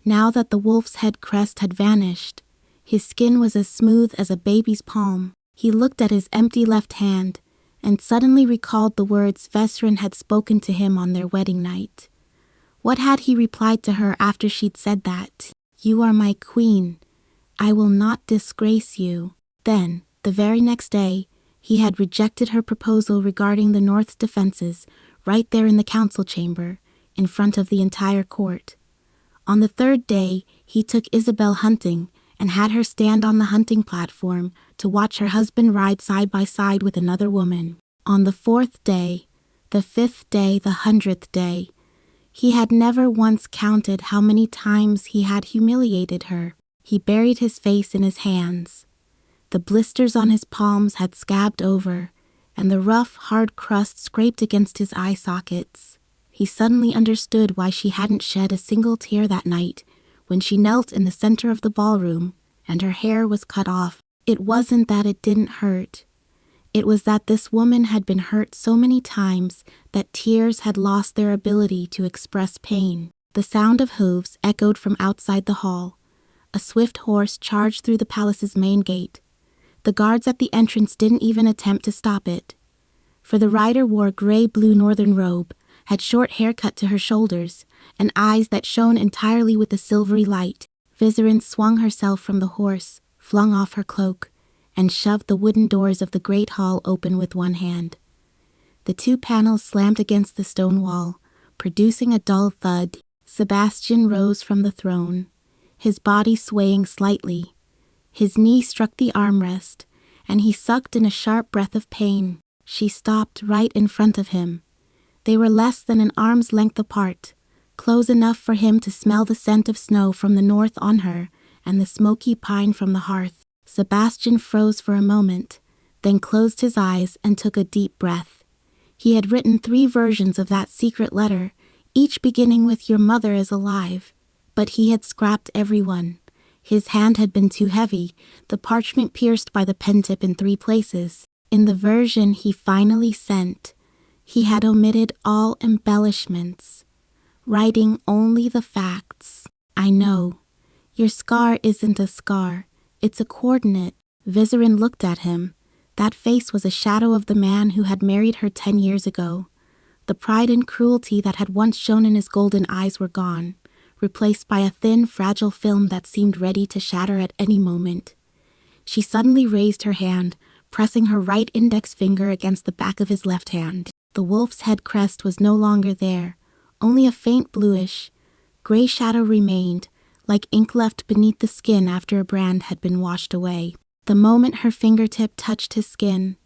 Now that the wolf's head crest had vanished, his skin was as smooth as a baby's palm. He looked at his empty left hand, and suddenly recalled the words Vesrin had spoken to him on their wedding night. What had he replied to her after she'd said that? "You are my queen. I will not disgrace you." Then, the very next day, he had rejected her proposal regarding the North's defenses right there in the council chamber, in front of the entire court. On the third day, he took Isabel hunting and had her stand on the hunting platform to watch her husband ride side by side with another woman. On the fourth day, the 5th day, the 100th day, he had never once counted how many times he had humiliated her. He buried his face in his hands. The blisters on his palms had scabbed over, and the rough, hard crust scraped against his eye sockets. He suddenly understood why she hadn't shed a single tear that night when she knelt in the center of the ballroom and her hair was cut off. It wasn't that it didn't hurt. It was that this woman had been hurt so many times that tears had lost their ability to express pain. The sound of hooves echoed from outside the hall. A swift horse charged through the palace's main gate. The guards at the entrance didn't even attempt to stop it. For the rider wore a gray-blue northern robe, had short hair cut to her shoulders, and eyes that shone entirely with a silvery light. Vizerin swung herself from the horse, flung off her cloak, and shoved the wooden doors of the great hall open with one hand. The 2 panels slammed against the stone wall, producing a dull thud. Sebastian rose from the throne, his body swaying slightly. His knee struck the armrest, and he sucked in a sharp breath of pain. She stopped right in front of him. They were less than an arm's length apart, close enough for him to smell the scent of snow from the north on her and the smoky pine from the hearth. Sebastian froze for a moment, then closed his eyes and took a deep breath. He had written 3 versions of that secret letter, each beginning with "Your mother is alive," but he had scrapped every one. His hand had been too heavy, the parchment pierced by the pen tip in 3 places. In the version he finally sent, he had omitted all embellishments, writing only the facts. "I know. Your scar isn't a scar. It's a coordinate." Vizerin looked at him. That face was a shadow of the man who had married her 10 years ago. The pride and cruelty that had once shone in his golden eyes were gone, replaced by a thin, fragile film that seemed ready to shatter at any moment. She suddenly raised her hand, pressing her right index finger against the back of his left hand. The wolf's head crest was no longer there. Only a faint bluish, gray shadow remained, like ink left beneath the skin after a brand had been washed away. The moment her fingertip touched his skin,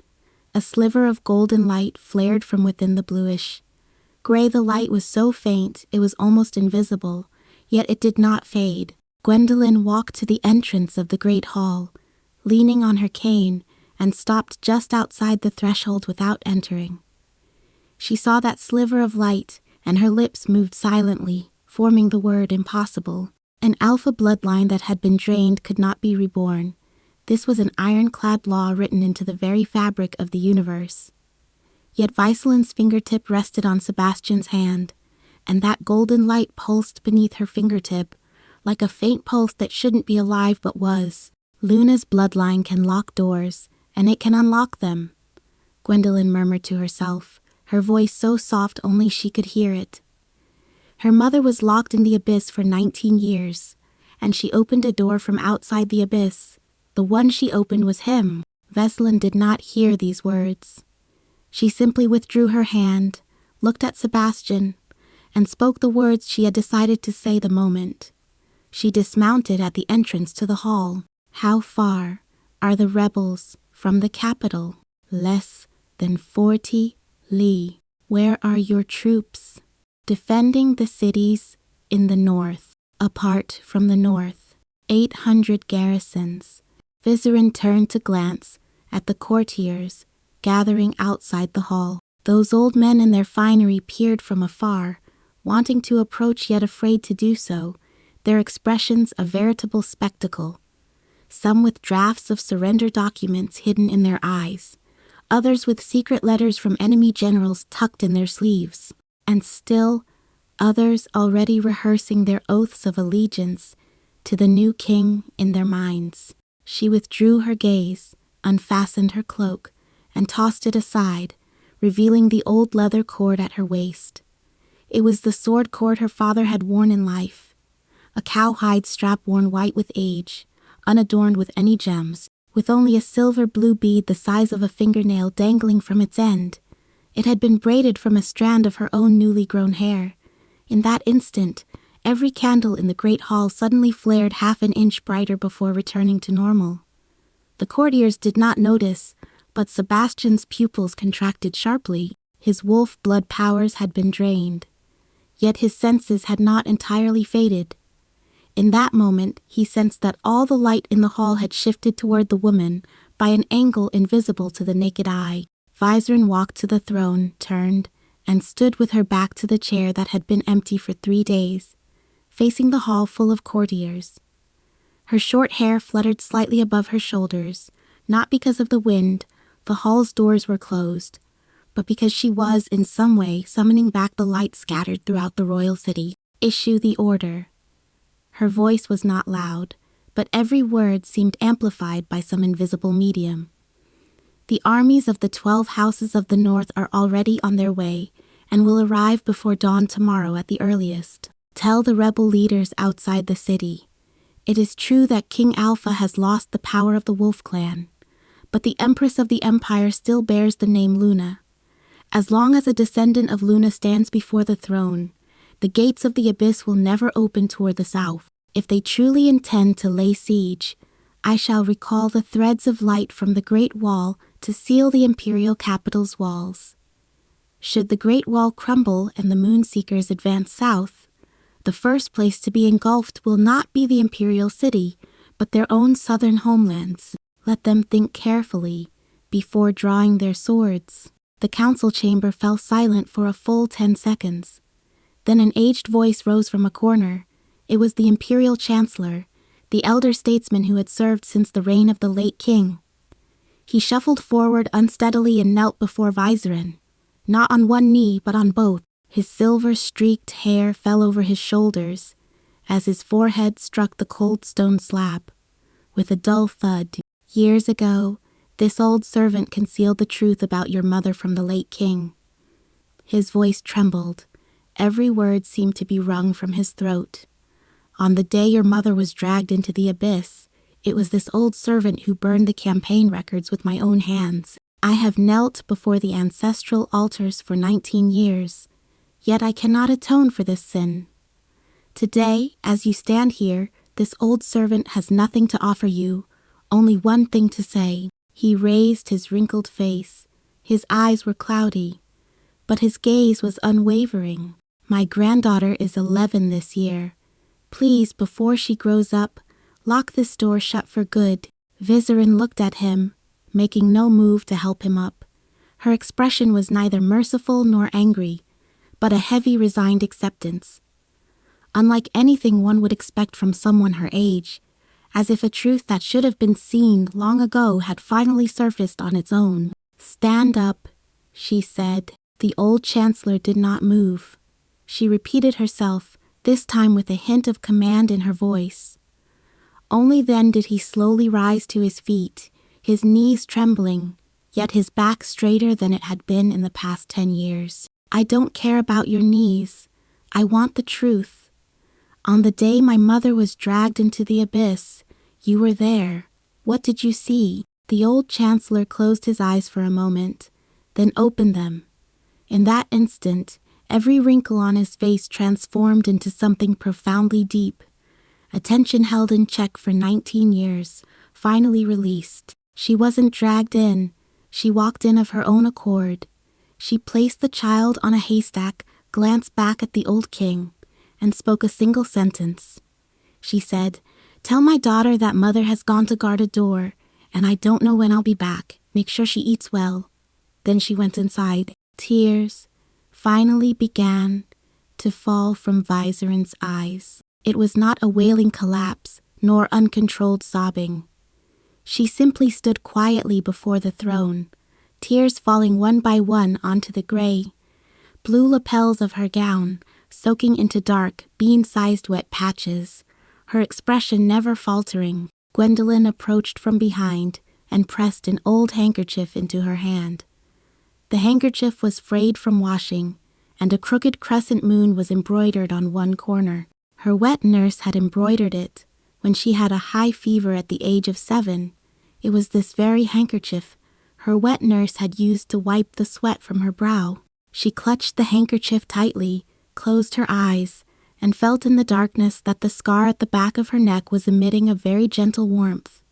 a sliver of golden light flared from within the bluish. Gray, the light was so faint it was almost invisible, yet it did not fade. Gwendolyn walked to the entrance of the great hall, leaning on her cane, and stopped just outside the threshold without entering. She saw that sliver of light, and her lips moved silently, forming the word impossible. An alpha bloodline that had been drained could not be reborn. This was an ironclad law written into the very fabric of the universe. Yet Viselin's fingertip rested on Sebastian's hand, and that golden light pulsed beneath her fingertip, like a faint pulse that shouldn't be alive but was. Luna's bloodline can lock doors, and it can unlock them, Gwendolyn murmured to herself, her voice so soft only she could hear it. Her mother was locked in the abyss for 19 years, and she opened a door from outside the abyss. The one she opened was him. Veselin did not hear these words. She simply withdrew her hand, looked at Sebastian, and spoke the words she had decided to say the moment. She dismounted at the entrance to the hall. "How far are the rebels from the capital?" "Less than 40 li. Where are your troops?" "Defending the cities in the north." "Apart from the north." 800 garrisons. Vizerin turned to glance at the courtiers gathering outside the hall. Those old men in their finery peered from afar, wanting to approach yet afraid to do so, their expressions a veritable spectacle. some with drafts of surrender documents hidden in their eyes, others with secret letters from enemy generals tucked in their sleeves, and still others already rehearsing their oaths of allegiance to the new king in their minds. She withdrew her gaze, unfastened her cloak, and tossed it aside, revealing the old leather cord at her waist. It was the sword cord her father had worn in life, a cowhide strap worn white with age, unadorned with any gems, with only a silver blue bead the size of a fingernail dangling from its end. It had been braided from a strand of her own newly grown hair. In that instant, every candle in the great hall suddenly flared half an inch brighter before returning to normal. The courtiers did not notice, but Sebastian's pupils contracted sharply. His wolf blood powers had been drained. Yet his senses had not entirely faded. In that moment, he sensed that all the light in the hall had shifted toward the woman by an angle invisible to the naked eye. Vizerin walked to the throne, turned, and stood with her back to the chair that had been empty for 3 days, facing the hall full of courtiers. Her short hair fluttered slightly above her shoulders, not because of the wind, the hall's doors were closed, but because she was, in some way, summoning back the light scattered throughout the royal city. Issue the order. Her voice was not loud, but every word seemed amplified by some invisible medium. The armies of the 12 houses of the north are already on their way, and will arrive before dawn tomorrow at the earliest. Tell the rebel leaders outside the city. It is true that King Alpha has lost the power of the Wolf Clan, but the Empress of the Empire still bears the name Luna. As long as a descendant of Luna stands before the throne, the gates of the abyss will never open toward the south. If they truly intend to lay siege, I shall recall the threads of light from the Great Wall to seal the imperial capital's walls. Should the Great Wall crumble and the Moonseekers advance south, the first place to be engulfed will not be the imperial city, but their own southern homelands. Let them think carefully before drawing their swords. The council chamber fell silent for a full 10 seconds. Then an aged voice rose from a corner. It was the imperial chancellor, the elder statesman who had served since the reign of the late king. He shuffled forward unsteadily and knelt before Vizerin, not on one knee but on both. His silver-streaked hair fell over his shoulders as his forehead struck the cold stone slab. With a dull thud, years ago, this old servant concealed the truth about your mother from the late king. His voice trembled. Every word seemed to be wrung from his throat. On the day your mother was dragged into the abyss, it was this old servant who burned the campaign records with my own hands. I have knelt before the ancestral altars for 19 years, yet I cannot atone for this sin. Today, as you stand here, this old servant has nothing to offer you, only one thing to say. He raised his wrinkled face. His eyes were cloudy, but his gaze was unwavering. My granddaughter is 11 this year. Please, before she grows up, lock this door shut for good. Vizerin looked at him, making no move to help him up. Her expression was neither merciful nor angry, but a heavy, resigned acceptance. Unlike anything one would expect from someone her age, as if a truth that should have been seen long ago had finally surfaced on its own. Stand up, she said. The old chancellor did not move. She repeated herself, this time with a hint of command in her voice. Only then did he slowly rise to his feet, his knees trembling, yet his back straighter than it had been in the past 10 years. I don't care about your knees. I want the truth. On the day my mother was dragged into the abyss, you were there. What did you see? The old chancellor closed his eyes for a moment, then opened them. In that instant, every wrinkle on his face transformed into something profoundly deep. Attention held in check for 19 years, finally released. She wasn't dragged in. She walked in of her own accord. She placed the child on a haystack, glanced back at the old king, and spoke a single sentence. She said, "Tell my daughter that mother has gone to guard a door, and I don't know when I'll be back. Make sure she eats well." Then she went inside. Tears finally began to fall from Vizerin's eyes. It was not a wailing collapse, nor uncontrolled sobbing. She simply stood quietly before the throne, tears falling one by one onto the gray, blue lapels of her gown, soaking into dark, bean-sized wet patches, her expression never faltering. Gwendolyn approached from behind and pressed an old handkerchief into her hand. The handkerchief was frayed from washing, and a crooked crescent moon was embroidered on one corner. Her wet nurse had embroidered it when she had a high fever at the age of 7. It was this very handkerchief her wet nurse had used to wipe the sweat from her brow. She clutched the handkerchief tightly, closed her eyes, and felt in the darkness that the scar at the back of her neck was emitting a very gentle warmth,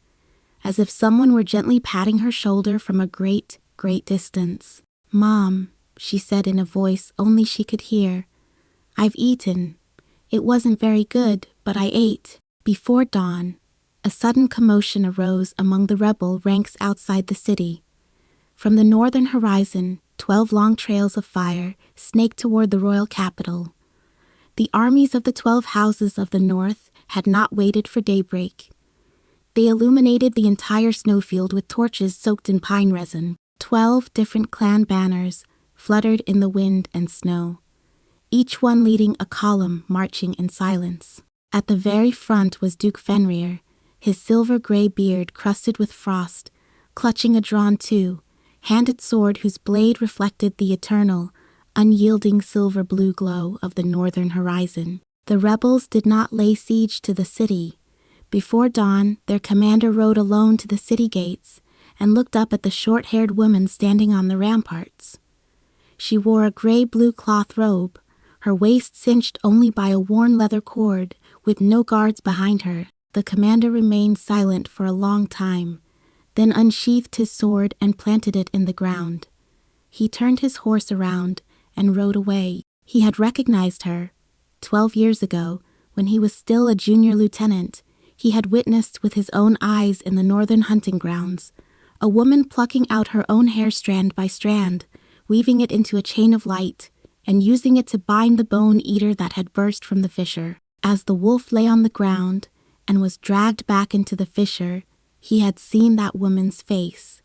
as if someone were gently patting her shoulder from a great, great distance. "Mom," she said in a voice only she could hear, "I've eaten. It wasn't very good, but I ate." Before dawn, a sudden commotion arose among the rebel ranks outside the city. From the northern horizon, 12 long trails of fire snaked toward the royal capital. The armies of the 12 houses of the north had not waited for daybreak. They illuminated the entire snowfield with torches soaked in pine resin. 12 different clan banners fluttered in the wind and snow, each one leading a column marching in silence. At the very front was Duke Fenrir, his silver-gray beard crusted with frost, clutching a drawn two-handed sword whose blade reflected the eternal, unyielding silver-blue glow of the northern horizon. The rebels did not lay siege to the city. Before dawn, their commander rode alone to the city gates and looked up at the short-haired woman standing on the ramparts. She wore a gray-blue cloth robe, her waist cinched only by a worn leather cord, with no guards behind her. The commander remained silent for a long time, then unsheathed his sword and planted it in the ground. He turned his horse around and rode away. He had recognized her. 12 years ago, when he was still a junior lieutenant, he had witnessed with his own eyes in the northern hunting grounds a woman plucking out her own hair strand by strand, weaving it into a chain of light, and using it to bind the bone eater that had burst from the fissure. As the wolf lay on the ground and was dragged back into the fissure, he had seen that woman's face.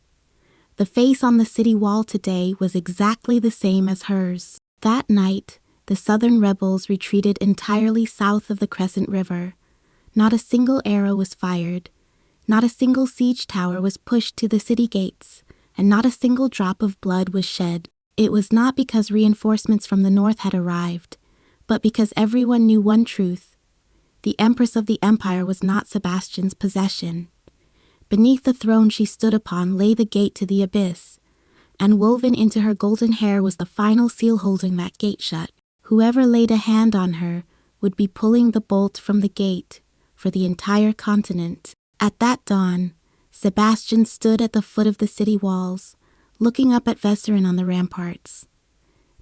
The face on the city wall today was exactly the same as hers. That night, the southern rebels retreated entirely south of the Crescent River. Not a single arrow was fired. Not a single siege tower was pushed to the city gates, and not a single drop of blood was shed. It was not because reinforcements from the north had arrived, but because everyone knew one truth. The Empress of the Empire was not Sebastian's possession. Beneath the throne she stood upon lay the gate to the abyss, and woven into her golden hair was the final seal holding that gate shut. Whoever laid a hand on her would be pulling the bolt from the gate for the entire continent. At that dawn, Sebastian stood at the foot of the city walls, looking up at Vesserin on the ramparts.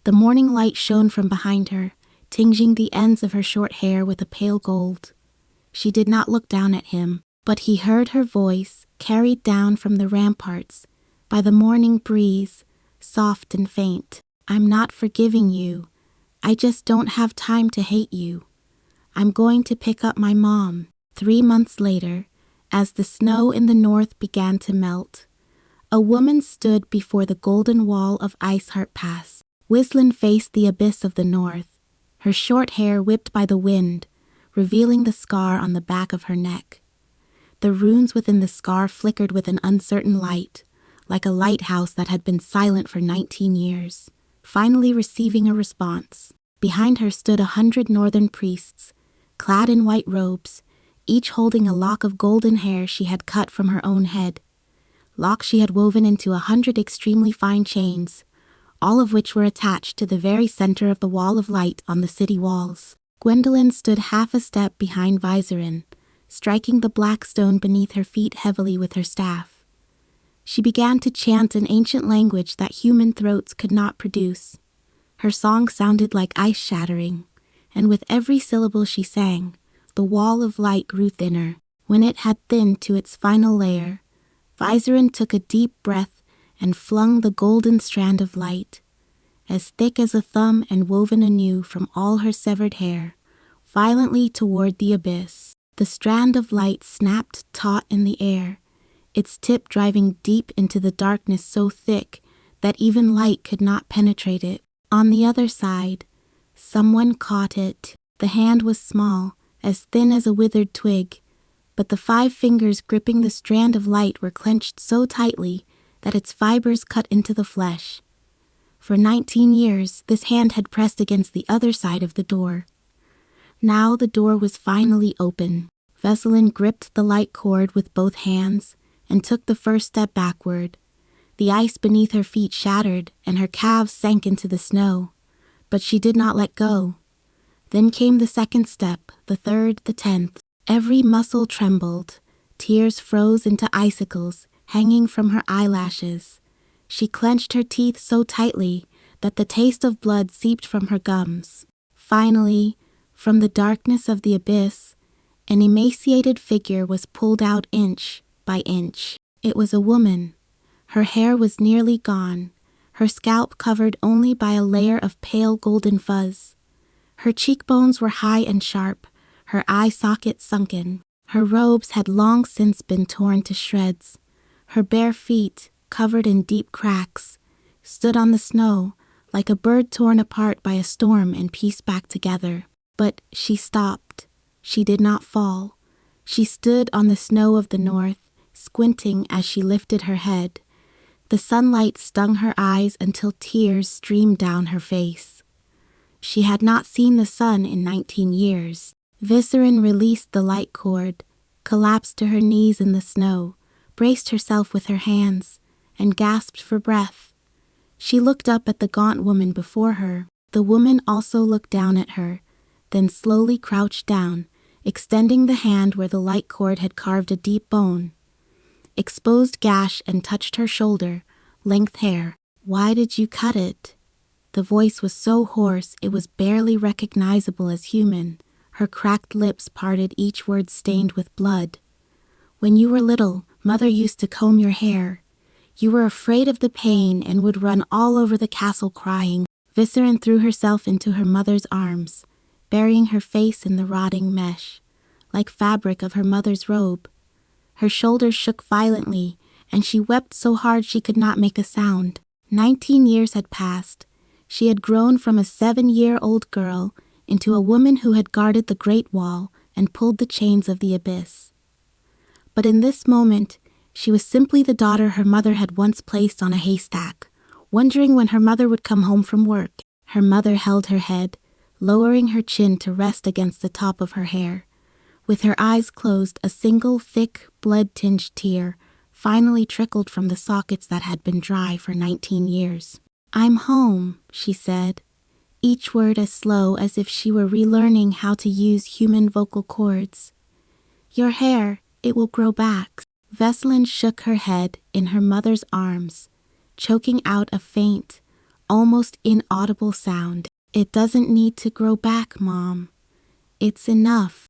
The morning light shone from behind her, tinging the ends of her short hair with a pale gold. She did not look down at him, but he heard her voice, carried down from the ramparts by the morning breeze, soft and faint. "I'm not forgiving you. I just don't have time to hate you. I'm going to pick up my mom." 3 months later, as the snow in the north began to melt, a woman stood before the golden wall of Iceheart Pass. Wislin faced the abyss of the north, her short hair whipped by the wind, revealing the scar on the back of her neck. The runes within the scar flickered with an uncertain light, like a lighthouse that had been silent for 19 years, finally receiving a response. Behind her stood 100 northern priests, clad in white robes, each holding a lock of golden hair she had cut from her own head. Locks she had woven into 100 extremely fine chains, all of which were attached to the very center of the wall of light on the city walls. Gwendolyn stood half a step behind Viserin, striking the black stone beneath her feet heavily with her staff. She began to chant an ancient language that human throats could not produce. Her song sounded like ice shattering, and with every syllable she sang, the wall of light grew thinner. When it had thinned to its final layer, Viserin took a deep breath and flung the golden strand of light, as thick as a thumb and woven anew from all her severed hair, violently toward the abyss. The strand of light snapped taut in the air, its tip driving deep into the darkness so thick that even light could not penetrate it. On the other side, someone caught it. The hand was small, as thin as a withered twig, but the 5 fingers gripping the strand of light were clenched so tightly that its fibers cut into the flesh. For 19 years, this hand had pressed against the other side of the door. Now the door was finally open. Veselin gripped the light cord with both hands and took the first step backward. The ice beneath her feet shattered and her calves sank into the snow, but she did not let go. Then came the second step, the third, the 10th. Every muscle trembled. Tears froze into icicles, hanging from her eyelashes. She clenched her teeth so tightly that the taste of blood seeped from her gums. Finally, from the darkness of the abyss, an emaciated figure was pulled out inch by inch. It was a woman. Her hair was nearly gone, her scalp covered only by a layer of pale golden fuzz. Her cheekbones were high and sharp, her eye sockets sunken. Her robes had long since been torn to shreds. Her bare feet, covered in deep cracks, stood on the snow like a bird torn apart by a storm and pieced back together. But she stopped. She did not fall. She stood on the snow of the north, squinting as she lifted her head. The sunlight stung her eyes until tears streamed down her face. She had not seen the sun in 19 years. Viserin released the light cord, collapsed to her knees in the snow, braced herself with her hands, and gasped for breath. She looked up at the gaunt woman before her. The woman also looked down at her, then slowly crouched down, extending the hand where the light cord had carved a deep bone. Exposed gash and touched her shoulder, length hair. "Why did you cut it?" The voice was so hoarse it was barely recognizable as human. Her cracked lips parted, each word stained with blood. "When you were little, Mother used to comb your hair. You were afraid of the pain and would run all over the castle crying." Viserin threw herself into her mother's arms, burying her face in the rotting mesh, like fabric of her mother's robe. Her shoulders shook violently, and she wept so hard she could not make a sound. 19 years had passed. She had grown from a 7-year-old girl into a woman who had guarded the Great Wall and pulled the chains of the abyss. But in this moment, she was simply the daughter her mother had once placed on a haystack, wondering when her mother would come home from work. Her mother held her head, lowering her chin to rest against the top of her hair. With her eyes closed, a single thick, blood-tinged tear finally trickled from the sockets that had been dry for 19 years. "I'm home," she said, each word as slow as if she were relearning how to use human vocal cords. "Your hair, it will grow back." Veselin shook her head in her mother's arms, choking out a faint, almost inaudible sound. "It doesn't need to grow back, Mom. It's enough."